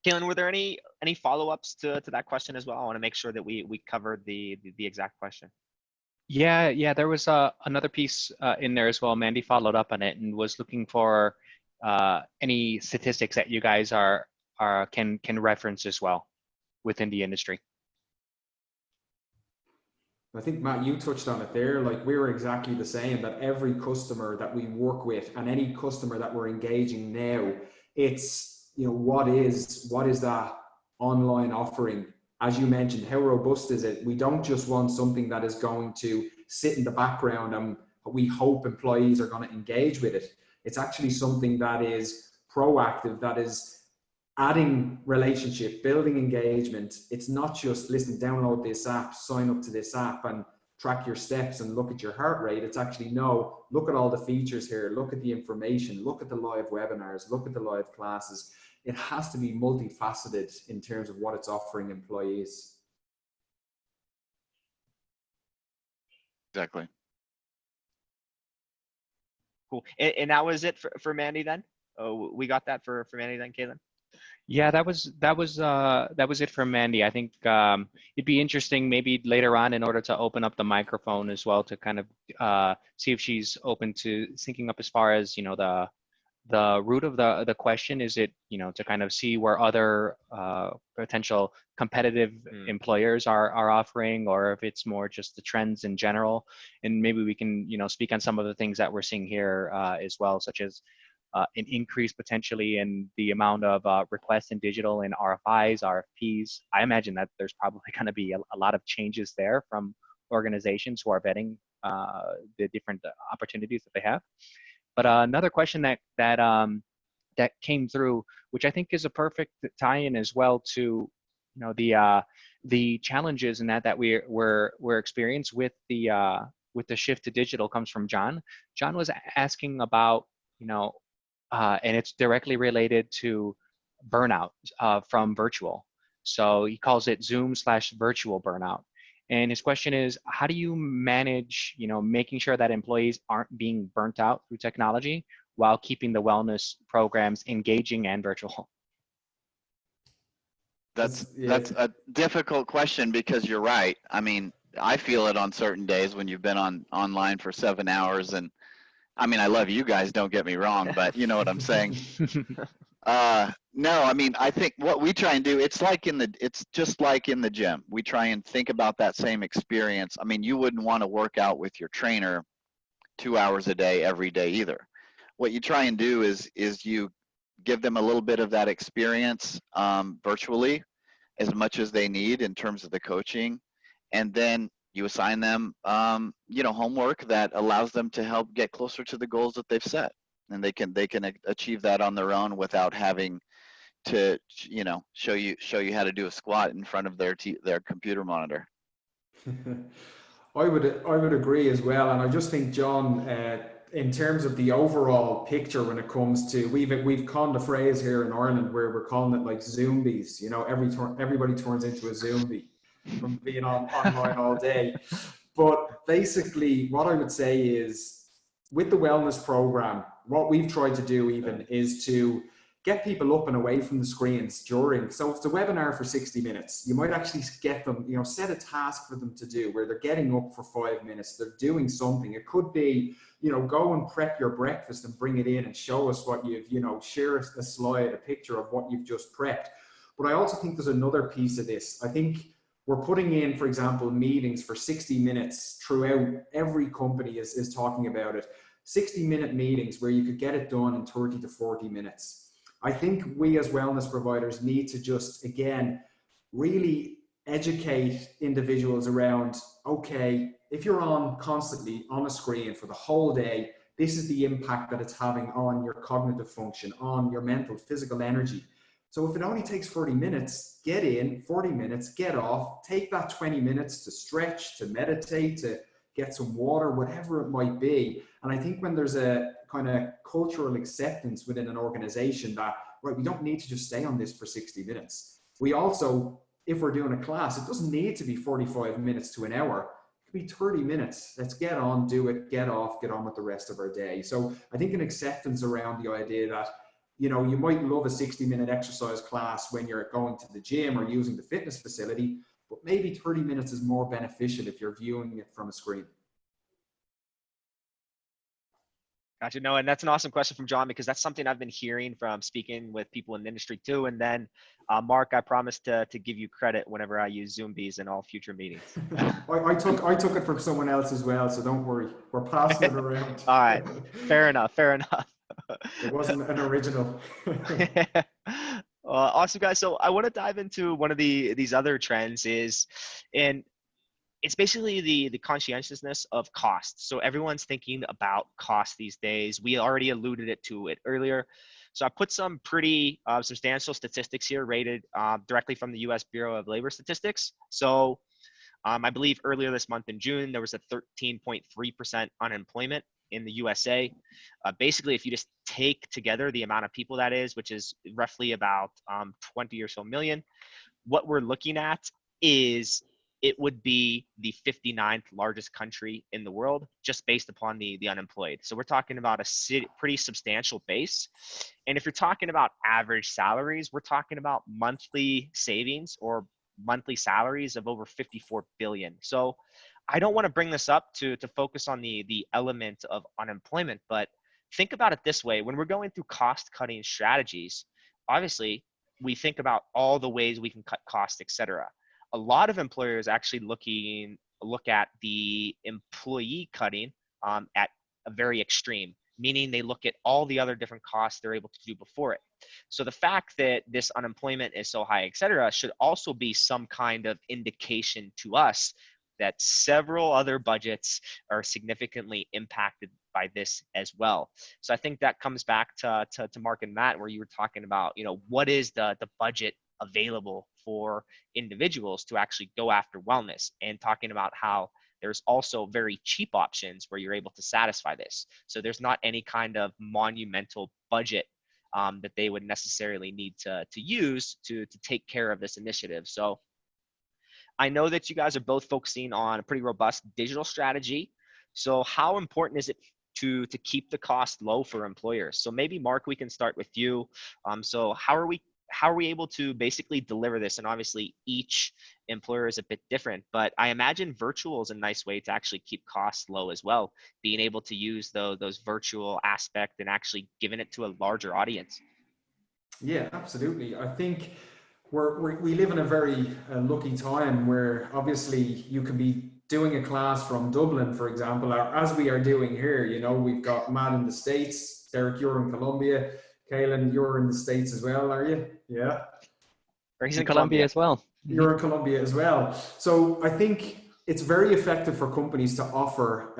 Kaylin, were there any follow-ups to that question as well? I want to make sure that we covered the exact question. Yeah, there was another piece in there as well. Mandy followed up on it and was looking for any statistics that you guys can reference as well within the industry. I think, Matt, you touched on it there. Like, we're exactly the same, that every customer that we work with and any customer that we're engaging now, it's, you know, what is that online offering? As you mentioned, how robust is it? We don't just want something that is going to sit in the background and we hope employees are going to engage with it. It's actually something that is proactive, that is adding relationship, building engagement. It's not just, listen, download this app, sign up to this app and track your steps and look at your heart rate. It's actually, no, look at all the features here, look at the information, look at the live webinars, look at the live classes. It has to be multifaceted in terms of what it's offering employees. Exactly. Cool. And that was it for Mandy then? Oh, we got that for Mandy then, Caitlin? Yeah, that was it for Mandy. I think it'd be interesting maybe later on, in order to open up the microphone as well, to kind of see if she's open to syncing up as far as, you know, the root of the question. Is it, you know, to kind of see where other potential competitive employers are offering, or if it's more just the trends in general. And maybe we can, you know, speak on some of the things that we're seeing here as well, such as an increase potentially in the amount of requests in digital and RFIs, RFPs. I imagine that there's probably going to be a lot of changes there from organizations who are vetting the different opportunities that they have. But another question that came through, which I think is a perfect tie-in as well to, you know, the challenges and that we're experiencing with the shift to digital, comes from John. John was asking about, you know, and it's directly related to burnout from virtual. So he calls it Zoom/virtual burnout. And his question is, how do you manage, you know, making sure that employees aren't being burnt out through technology while keeping the wellness programs engaging and virtual? That's a difficult question, because you're right. I mean, I feel it on certain days when you've been online for 7 hours, and I mean, I love you guys, don't get me wrong, but you know what I'm saying. No, I mean, I think what we try and do, it's just like in the gym. We try and think about that same experience. I mean, you wouldn't want to work out with your trainer 2 hours a day every day either. What you try and do is you give them a little bit of that experience virtually, as much as they need in terms of the coaching, and then you assign them you know, homework that allows them to help get closer to the goals that they've set, and they can achieve that on their own without having to, you know, show you how to do a squat in front of their computer monitor. I would agree as well, and I just think, John, in terms of the overall picture, when it comes to, we've coined a phrase here in Ireland where we're calling it like zombies. You know, everybody turns into a zombie from being online all day. But basically, what I would say is, with the wellness program, what we've tried to do even is to get people up and away from the screens during. So if it's a webinar for 60 minutes, you might actually get them, you know, set a task for them to do where they're getting up for 5 minutes, they're doing something. It could be, you know, go and prep your breakfast and bring it in and show us what you've, you know, share a slide, a picture of what you've just prepped. But I also think there's another piece of this. I think we're putting in, for example, meetings for 60 minutes throughout. Every company is talking about it. 60-minute meetings where you could get it done in 30 to 40 minutes. I think we as wellness providers need to just, again, really educate individuals around, okay, if you're on constantly on a screen for the whole day, this is the impact that it's having on your cognitive function, on your mental, physical energy. So if it only takes 40 minutes, get in, 40 minutes, get off, take that 20 minutes to stretch, to meditate, to get some water, whatever it might be. And I think when there's a kind of cultural acceptance within an organization that, right, we don't need to just stay on this for 60 minutes. We also, if we're doing a class, it doesn't need to be 45 minutes to an hour. It could be 30 minutes. Let's get on, do it, get off, get on with the rest of our day. So I think an acceptance around the idea that, you know, you might love a 60-minute exercise class when you're going to the gym or using the fitness facility, but maybe 30 minutes is more beneficial if you're viewing it from a screen. Gotcha. No, and that's an awesome question from John, because that's something I've been hearing from speaking with people in the industry too. And then, Mark, I promise to give you credit whenever I use Zoom bees in all future meetings. I took it from someone else as well, so don't worry. We're passing it around. All right, fair enough. Fair enough. It wasn't an original. Awesome, guys. So I want to dive into one of these other trends and it's basically the conscientiousness of cost. So everyone's thinking about cost these days. We already alluded to it earlier. So I put some pretty substantial statistics here rated directly from the US Bureau of Labor Statistics. So I believe earlier this month in June, there was a 13.3% unemployment in the USA. Basically, if you just take together the amount of people that is, which is roughly about 20 or so million, what we're looking at is it would be the 59th largest country in the world just based upon the unemployed. So we're talking about a pretty substantial base. And if you're talking about average salaries, we're talking about monthly savings or monthly salaries of over 54 billion. So I don't want to bring this up to focus on the element of unemployment, but think about it this way. When we're going through cost cutting strategies, obviously we think about all the ways we can cut costs, etc. A lot of employers actually look at the employee cutting at a very extreme, meaning they look at all the other different costs they're able to do before it. So the fact that this unemployment is so high, et cetera, should also be some kind of indication to us that several other budgets are significantly impacted by this as well. So I think that comes back to Mark and Matt, where you were talking about, what is the budget available for individuals to actually go after wellness, and talking about how there's also very cheap options where you're able to satisfy this. So there's not any kind of monumental budget that they would necessarily need to use to take care of this initiative. So I know that you guys are both focusing on a pretty robust digital strategy. So how important is it to keep the cost low for employers? So maybe Mark, we can start with you. So how are we able to basically deliver this? And obviously each employer is a bit different, but I imagine virtual is a nice way to actually keep costs low as well, being able to use those virtual aspect and actually giving it to a larger audience. Yeah, absolutely. I think we live in a very lucky time where obviously you can be doing a class from Dublin, for example, or as we are doing here. We've got Matt in the States, Derek, you're in Colombia, Kaylin, you're in the States as well, are you? Yeah. Or he's in Colombia as well. You're in Colombia as well. So I think it's very effective for companies to offer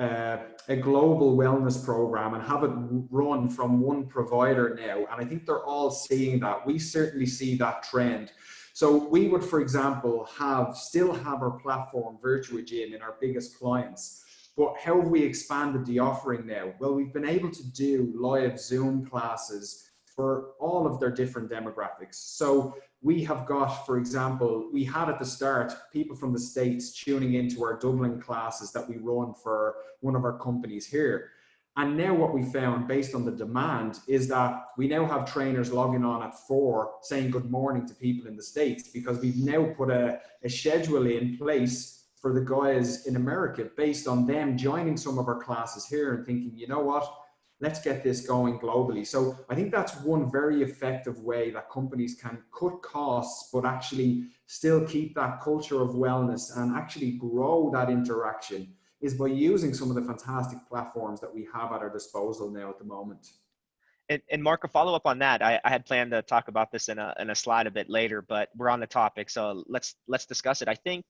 a global wellness program and have it run from one provider now. And I think they're all seeing that. We certainly see that trend. So we would, for example, still have our platform Virtuagym in our biggest clients. But how have we expanded the offering now? Well, we've been able to do live Zoom classes for all of their different demographics. So we have got, for example, we had at the start people from the States tuning into our Dublin classes that we run for one of our companies here. And now what we found based on the demand is that we now have trainers logging on at 4 saying good morning to people in the States, because we've now put a schedule in place for the guys in America based on them joining some of our classes here and thinking, you know what, let's get this going globally. So I think that's one very effective way that companies can cut costs, but actually still keep that culture of wellness and actually grow that interaction, is by using some of the fantastic platforms that we have at our disposal now at the moment. And Mark, a follow up on that. I had planned to talk about this in a slide a bit later, but we're on the topic, so let's discuss it. I think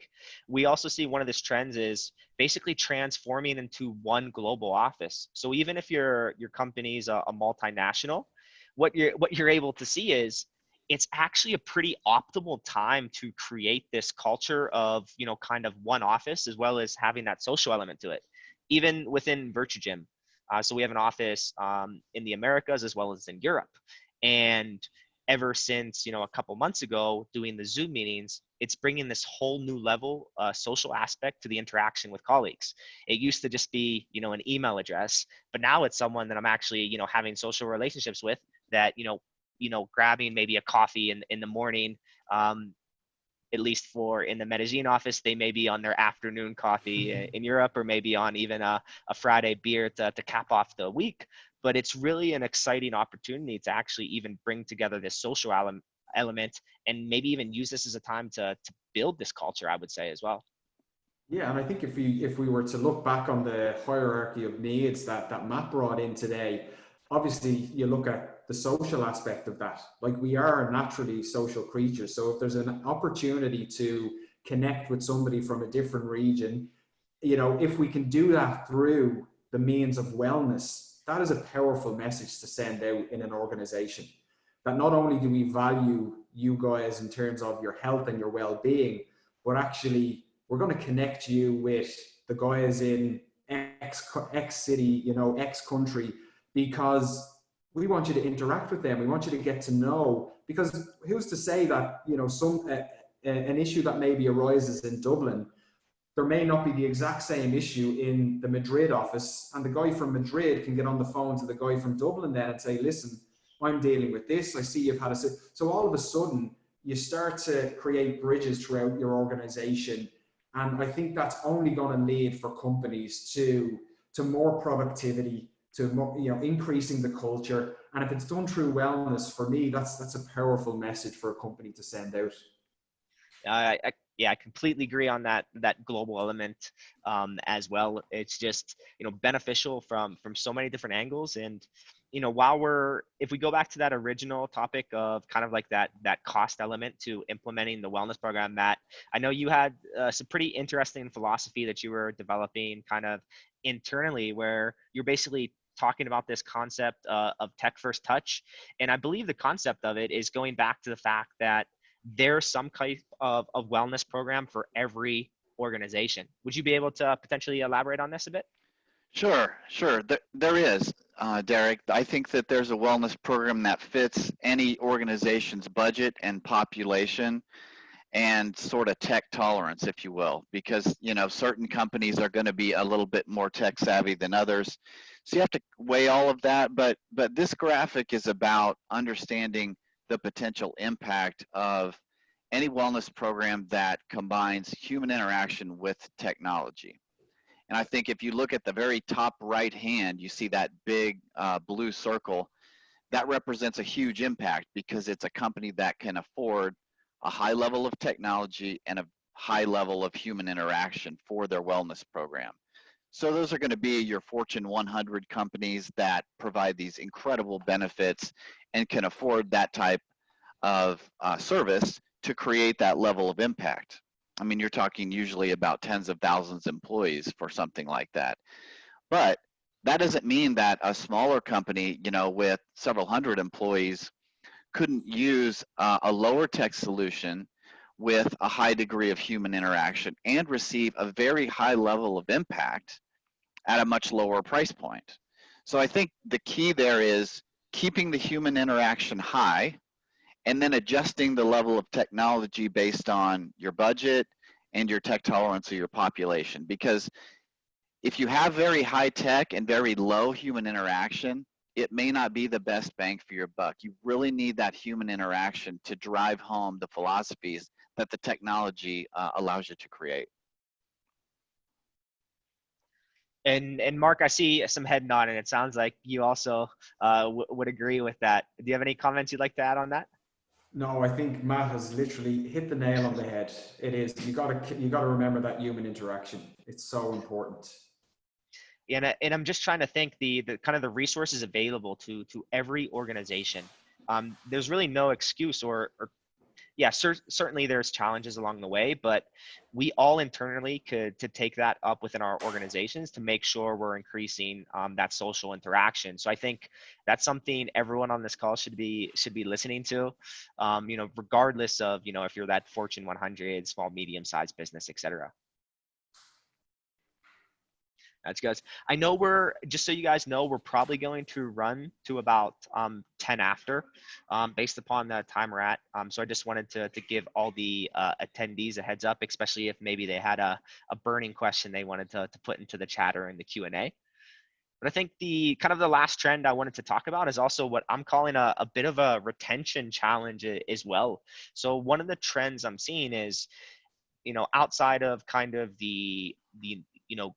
we also see one of these trends is basically transforming into one global office. So even if your company's a multinational, what you're able to see is it's actually a pretty optimal time to create this culture of kind of one office, as well as having that social element to it, even within Virtuagym. So we have an office in the Americas as well as in Europe. And ever since, a couple months ago doing the Zoom meetings, it's bringing this whole new level social aspect to the interaction with colleagues. It used to just be, an email address, but now it's someone that I'm actually, having social relationships with that, grabbing maybe a coffee in the morning, at least for in the Medellin office, they may be on their afternoon coffee in Europe, or maybe on even a Friday beer to cap off the week. but it's really an exciting opportunity to actually even bring together this social element and maybe even use this as a time to build this culture, I would say as well. Yeah, and I think if we were to look back on the hierarchy of needs that Matt brought in today, obviously you look at the social aspect of that. Like, we are naturally social creatures. So if there's an opportunity to connect with somebody from a different region, you know, if we can do that through the means of wellness, that is a powerful message to send out in an organization. That not only do we value you guys in terms of your health and your well-being, but actually we're going to connect you with the guys in X city, you know, X country, because we want you to interact with them. We want you to get to know, because who's to say that, you know, an issue that maybe arises in Dublin, there may not be the exact same issue in the Madrid office, and the guy from Madrid can get on the phone to the guy from Dublin then and say, listen, I'm dealing with this. I see you've had a... So all of a sudden, you start to create bridges throughout your organization. And I think that's only going to lead for companies to more productivity, to more, you know, increasing the culture. And if it's done through wellness, for me, that's a powerful message for a company to send out. Yeah, I completely agree on that global element as well. It's just, you know, beneficial from so many different angles. And, you know, if we go back to that original topic of kind of like that cost element to implementing the wellness program, Matt, I know you had some pretty interesting philosophy that you were developing kind of internally, where you're basically talking about this concept of tech first touch. And I believe the concept of it is going back to the fact that there's some kind of wellness program for every organization. Would you be able to potentially elaborate on this a bit? Sure. There is, Derek. I think that there's a wellness program that fits any organization's budget and population and sort of tech tolerance, if you will, because, you know, certain companies are going to be a little bit more tech savvy than others. So you have to weigh all of that. But this graphic is about understanding the potential impact of any wellness program that combines human interaction with technology. And I think if you look at the very top right hand, you see that big blue circle. That represents a huge impact because it's a company that can afford a high level of technology and a high level of human interaction for their wellness program. So those are going to be your Fortune 100 companies that provide these incredible benefits and can afford that type of service to create that level of impact. I mean, you're talking usually about tens of thousands of employees for something like that. But that doesn't mean that a smaller company, you know, with several hundred employees couldn't use a lower tech solution with a high degree of human interaction and receive a very high level of impact at a much lower price point. So I think the key there is keeping the human interaction high and then adjusting the level of technology based on your budget and your tech tolerance of your population. Because if you have very high tech and very low human interaction, it may not be the best bang for your buck. You really need that human interaction to drive home the philosophies that the technology allows you to create. And Mark, I see some head nodding. It sounds like you also would agree with that. Do you have any comments you'd like to add on that? No, I think Matt has literally hit the nail on the head. It is, you gotta remember that human interaction. It's so important. And I'm just trying to think the kind of the resources available to every organization. There's really no excuse or yeah, certainly there's challenges along the way, but we all internally could to take that up within our organizations to make sure we're increasing that social interaction. So I think that's something everyone on this call should be listening to, you know, regardless of, you know, if you're that Fortune 100, small, medium-sized business, etc. That's good. I know just so you guys know, we're probably going to run to about 10 after, based upon the time we're at. So I just wanted to give all the attendees a heads up, especially if maybe they had a burning question they wanted to put into the chat or in the Q&A. But I think the kind of the last trend I wanted to talk about is also what I'm calling a bit of a retention challenge as well. So one of the trends I'm seeing is, you know, outside of kind of the you know,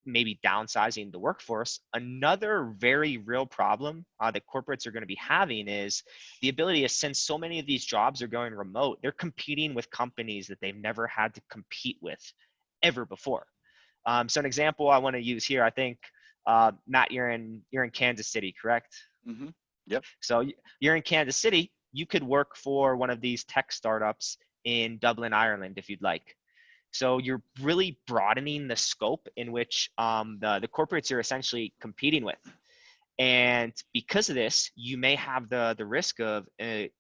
maybe downsizing the workforce, another very real problem that corporates are going to be having is the ability to, since so many of these jobs are going remote, they're competing with companies that they've never had to compete with ever before. So an example I want to use here, I think, Matt, you're in Kansas City, correct? Mm-hmm. Yep. So you're in Kansas City. You could work for one of these tech startups in Dublin, Ireland, if you'd like. So you're really broadening the scope in which the corporates are essentially competing with. And because of this, you may have the risk of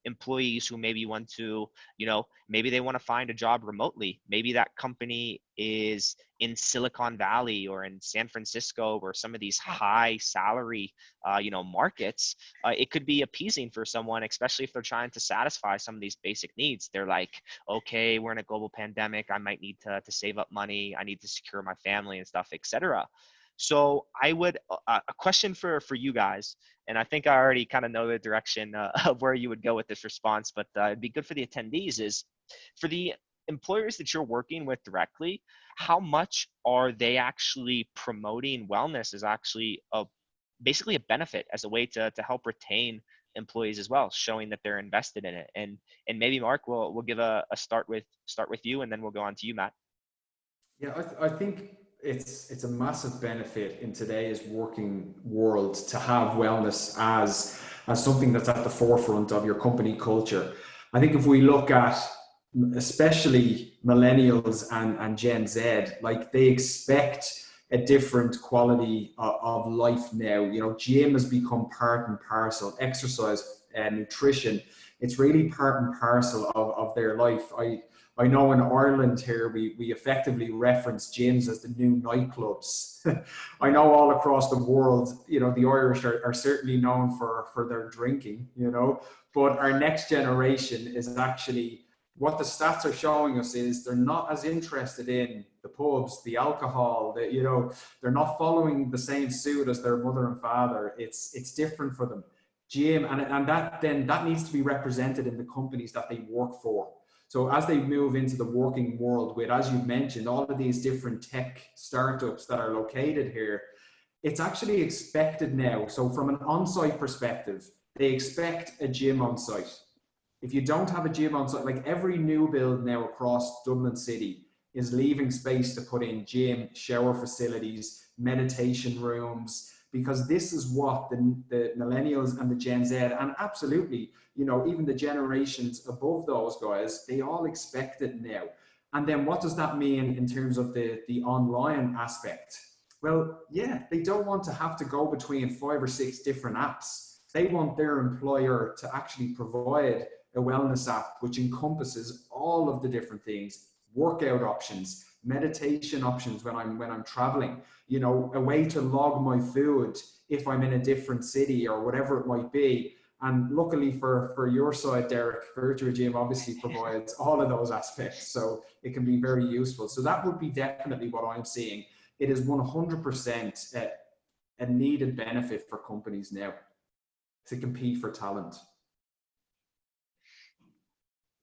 employees who maybe want to, maybe they want to find a job remotely. Maybe that company is in Silicon Valley or in San Francisco or some of these high salary, markets. It could be appeasing for someone, especially if they're trying to satisfy some of these basic needs. They're like, okay, we're in a global pandemic. I might need to save up money. I need to secure my family and stuff, etc. So I would, a question for you guys, and I think I already kind of know the direction of where you would go with this response, but it'd be good for the attendees is, for the employers that you're working with directly, how much are they actually promoting wellness as actually basically a benefit, as a way to help retain employees as well, showing that they're invested in it? And maybe Mark, we'll give a start with you, and then we'll go on to you, Matt. Yeah, I think it's a massive benefit in today's working world to have wellness as something that's at the forefront of your company culture. I think if we look at especially millennials and Gen Z, like, they expect a different quality of life now. Gym has become part and parcel, exercise and nutrition. It's really part and parcel of their life. I know in Ireland here, we effectively reference gyms as the new nightclubs. I know all across the world, the Irish are certainly known for their drinking, but our next generation is actually, what the stats are showing us is they're not as interested in the pubs, the alcohol, they're not following the same suit as their mother and father. It's different for them. Gym, and that needs to be represented in the companies that they work for. So as they move into the working world with, as you mentioned, all of these different tech startups that are located here, it's actually expected now. So from an on-site perspective, they expect a gym on site. If you don't have a gym on site, like every new build now across Dublin City is leaving space to put in gym, shower facilities, meditation rooms, because this is what the millennials and the Gen Z, and absolutely, even the generations above those guys, they all expect it now. And then what does that mean in terms of the online aspect? Well, yeah, they don't want to have to go between 5 or 6 different apps. They want their employer to actually provide a wellness app which encompasses all of the different things: workout options, meditation options when I'm traveling, a way to log my food if I'm in a different city or whatever it might be. And luckily for your side, Derek, Virtuagym obviously provides all of those aspects, so it can be very useful. So that would be definitely what I'm seeing. It is 100% a needed benefit for companies now to compete for talent.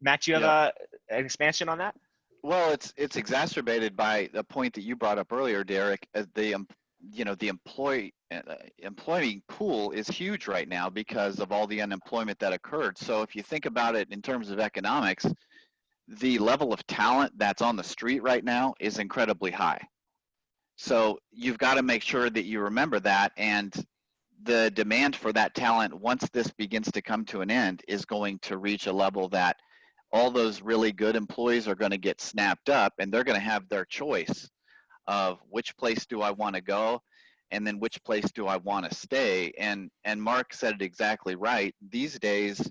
Matt, you have an expansion on that? Well, it's exacerbated by the point that you brought up earlier, Derek. The employee pool is huge right now because of all the unemployment that occurred. So if you think about it in terms of economics, the level of talent that's on the street right now is incredibly high. So you've got to make sure that you remember that, and the demand for that talent, once this begins to come to an end, is going to reach a level that all those really good employees are going to get snapped up, and they're going to have their choice of which place do I want to go, and then which place do I want to stay. And Mark said it exactly right. These days,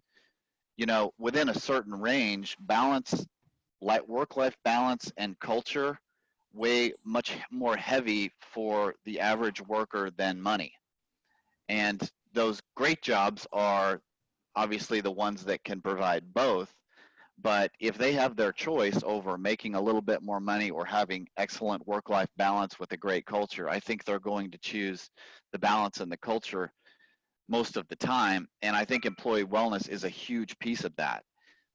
within a certain range, balance, like work-life balance and culture, weigh much more heavy for the average worker than money. And those great jobs are obviously the ones that can provide both. But if they have their choice over making a little bit more money or having excellent work-life balance with a great culture, I think they're going to choose the balance and the culture most of the time. And I think employee wellness is a huge piece of that.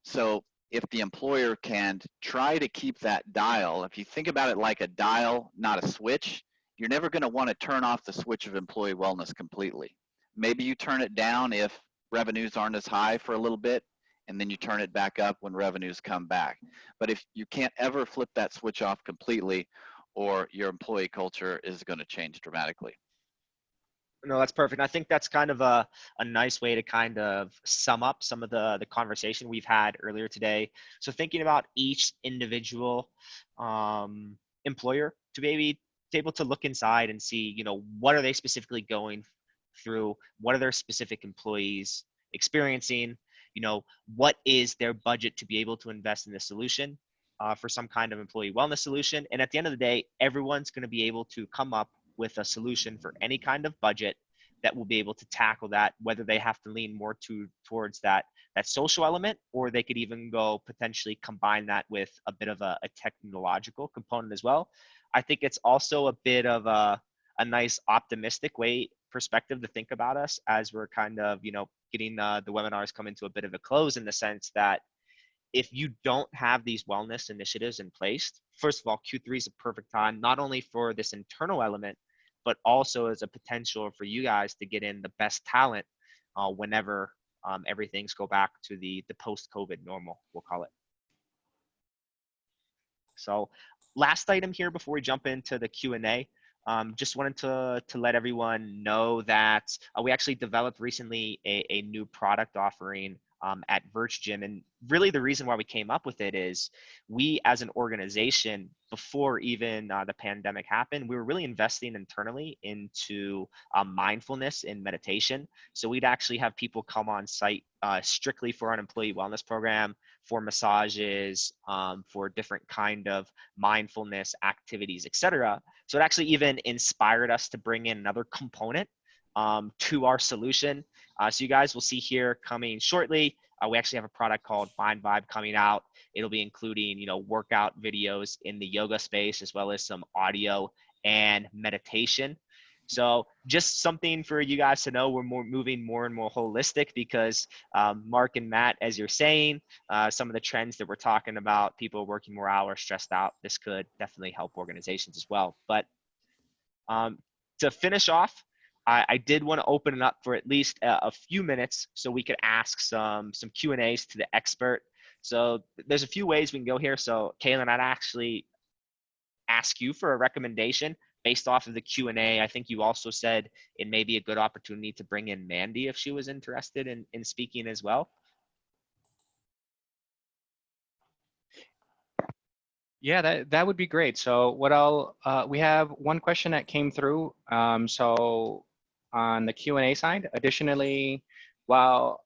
So if the employer can try to keep that dial, if you think about it like a dial, not a switch, you're never going to want to turn off the switch of employee wellness completely. Maybe you turn it down if revenues aren't as high for a little bit, and then you turn it back up when revenues come back. But if you can't ever flip that switch off completely, or your employee culture is going to change dramatically. No, that's perfect. I think that's kind of a nice way to kind of sum up some of the conversation we've had earlier today. So thinking about each individual employer to maybe be able to look inside and see, you know, what are they specifically going through? What are their specific employees experiencing? You know, what is their budget to be able to invest in this solution for some kind of employee wellness solution? And at the end of the day, everyone's going to be able to come up with a solution for any kind of budget that will be able to tackle that, whether they have to lean more towards that social element, or they could even go potentially combine that with a bit of a technological component as well. I think it's also a bit of a nice optimistic perspective to think about us as we're kind of, you know, getting the webinars coming to a bit of a close, in the sense that if you don't have these wellness initiatives in place, first of all, Q3 is a perfect time, not only for this internal element, but also as a potential for you guys to get in the best talent whenever everything's go back to the post-COVID normal, we'll call it. So last item here before we jump into the Q&A, just wanted to let everyone know that we actually developed recently a new product offering at Virtuagym. And really the reason why we came up with it is we as an organization, before even the pandemic happened, we were really investing internally into mindfulness and meditation. So we'd actually have people come on site strictly for an employee wellness program, for massages, for different kind of mindfulness activities, etc. So it actually even inspired us to bring in another component to our solution. So you guys will see here coming shortly, we actually have a product called Mind Vibe coming out. It'll be including, you know, workout videos in the yoga space, as well as some audio and meditation. So just something for you guys to know, we're moving more and more holistic, because Mark and Matt, as you're saying, some of the trends that we're talking about, people working more hours, stressed out, this could definitely help organizations as well. But to finish off, I did want to open it up for at least a few minutes so we could ask some Q&As to the expert. So there's a few ways we can go here. So Kaylin, I'd actually ask you for a recommendation based off of the Q&A. I think you also said it may be a good opportunity to bring in Mandy if she was interested in speaking as well. Yeah, that would be great. So what we have one question that came through. So on the Q&A side, additionally, while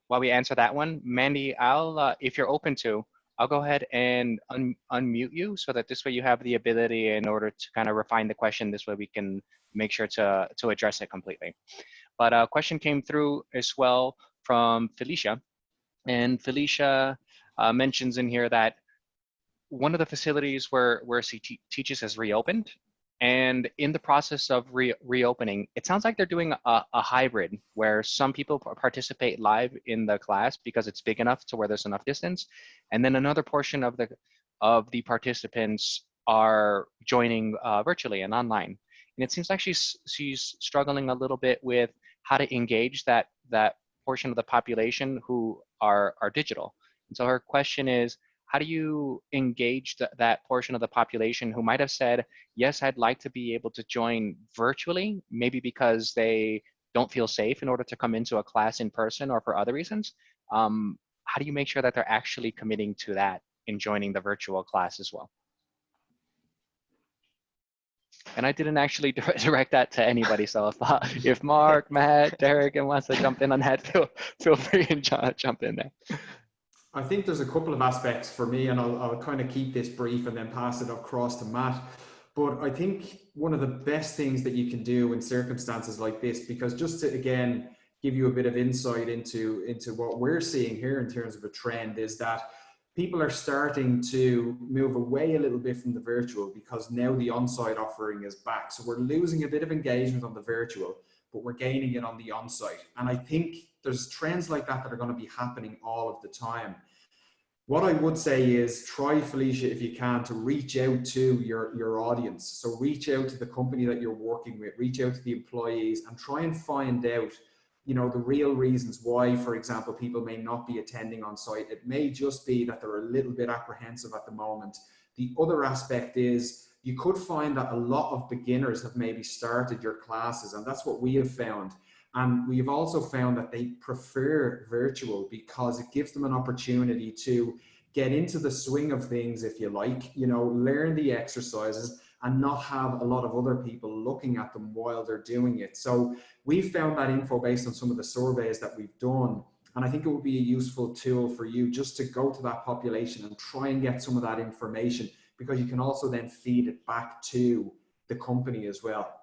we answer that one, Mandy, if you're open to, I'll go ahead and unmute you, so that this way you have the ability, in order to kind of refine the question. This way we can make sure to address it completely. But a question came through as well from Felicia, and Felicia mentions in here that one of the facilities where she teaches has reopened, and in the process of reopening, it sounds like they're doing a hybrid, where some people participate live in the class because it's big enough to where there's enough distance, and then another portion of the participants are joining virtually and online. And it seems like she's struggling a little bit with how to engage that portion of the population who are digital. And so her question is, how do you engage that portion of the population who might have said, yes, I'd like to be able to join virtually, maybe because they don't feel safe in order to come into a class in person, or for other reasons? How do you make sure that they're actually committing to that in joining the virtual class as well? And I didn't actually direct that to anybody. So if Mark, Matt, Derek, and wants to jump in on that, feel free and jump in there. I think there's a couple of aspects for me, and I'll kind of keep this brief and then pass it across to Matt. But I think one of the best things that you can do in circumstances like this, because just to, again, give you a bit of insight into what we're seeing here in terms of a trend, is that people are starting to move away a little bit from the virtual, because now the on-site offering is back. So we're losing a bit of engagement on the virtual, but we're gaining it on the on-site. And I think there's trends like that that are going to be happening all of the time. What I would say is try, Felicia, if you can, to reach out to your audience. So reach out to the company that you're working with, reach out to the employees and try and find out, you know, the real reasons why, for example, people may not be attending on site. It may just be that they're a little bit apprehensive at the moment. The other aspect is you could find that a lot of beginners have maybe started your classes, and that's what we have found. And we've also found that they prefer virtual because it gives them an opportunity to get into the swing of things, if you like, you know, learn the exercises and not have a lot of other people looking at them while they're doing it. So we found that info based on some of the surveys that we've done. And I think it would be a useful tool for you just to go to that population and try and get some of that information, because you can also then feed it back to the company as well.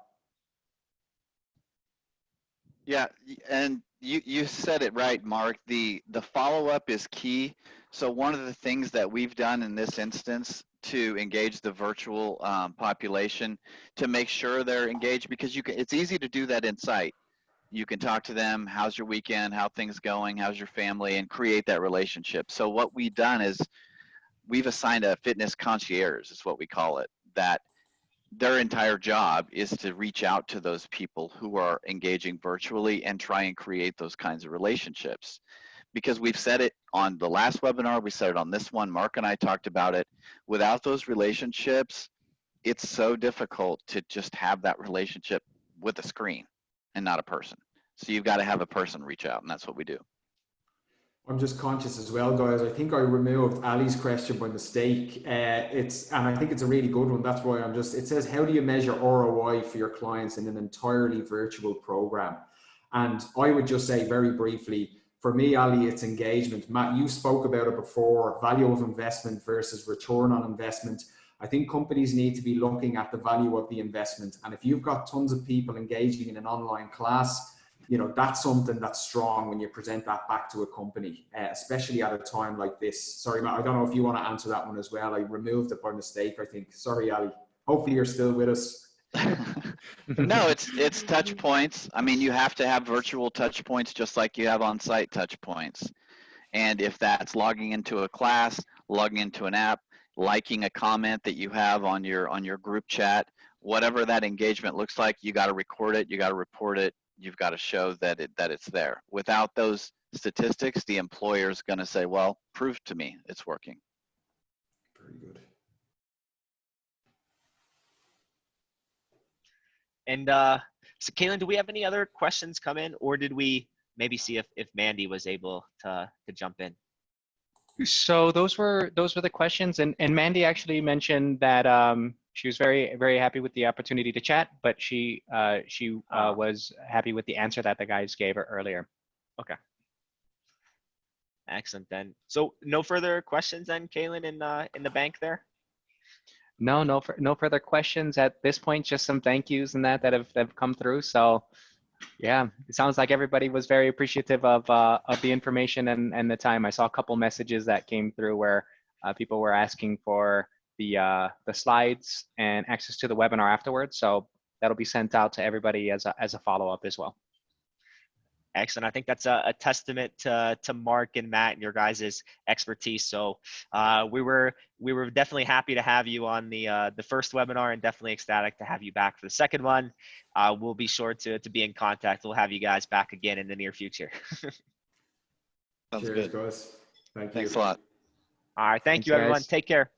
Yeah, and you said it right, Mark. The follow-up is key. So one of the things that we've done in this instance to engage the virtual population to make sure they're engaged, because it's easy to do that in site. You can talk to them, how's your weekend, how things going, how's your family, and create that relationship. So what we've done is we've assigned a fitness concierge, is what we call it, that their entire job is to reach out to those people who are engaging virtually and try and create those kinds of relationships. Because we've said it on the last webinar, we said it on this one, Mark and I talked about it. Without those relationships, it's so difficult to just have that relationship with a screen and not a person. So you've got to have a person reach out, and that's what we do. I'm just conscious as well, guys. I think I removed Ali's question by mistake. And I think it's a really good one. That's why it says, how do you measure ROI for your clients in an entirely virtual program? And I would just say very briefly, for me, Ali, it's engagement. Matt, you spoke about it before, value of investment versus return on investment. I think companies need to be looking at the value of the investment. And if you've got tons of people engaging in an online class, you know, that's something that's strong when you present that back to a company, especially at a time like this. Sorry, Matt, I don't know if you want to answer that one as well. I removed it by mistake, I think. Sorry, Ali. Hopefully you're still with us. No, it's touch points. I mean, you have to have virtual touch points just like you have on-site touch points. And if that's logging into a class, logging into an app, liking a comment that you have on your group chat, whatever that engagement looks like, you got to record it, you got to report it, you've got to show that it's there. Without those statistics, the employer is going to say, well, prove to me it's working. Very good. And so Kaylin, do we have any other questions come in, or did we maybe see if Mandy was able to jump in? So those were the questions, and Mandy actually mentioned that she was very, very happy with the opportunity to chat, but she was happy with the answer that the guys gave her earlier. Okay. Excellent then. So no further questions then, Kaylin, in the bank there? No further questions at this point. Just some thank yous and that have come through. So yeah, it sounds like everybody was very appreciative of the information and the time. I saw a couple messages that came through where people were asking for the slides and access to the webinar afterwards. So that'll be sent out to everybody as a follow-up as well. Excellent. I think that's a testament to Mark and Matt and your guys' expertise. So we were definitely happy to have you on the first webinar, and definitely ecstatic to have you back for the second one. We'll be sure to be in contact. We'll have you guys back again in the near future. Sounds Cheers, good. guys. Thank you. Thanks a lot. All right. Thank Thanks, you, everyone. guys. Take care.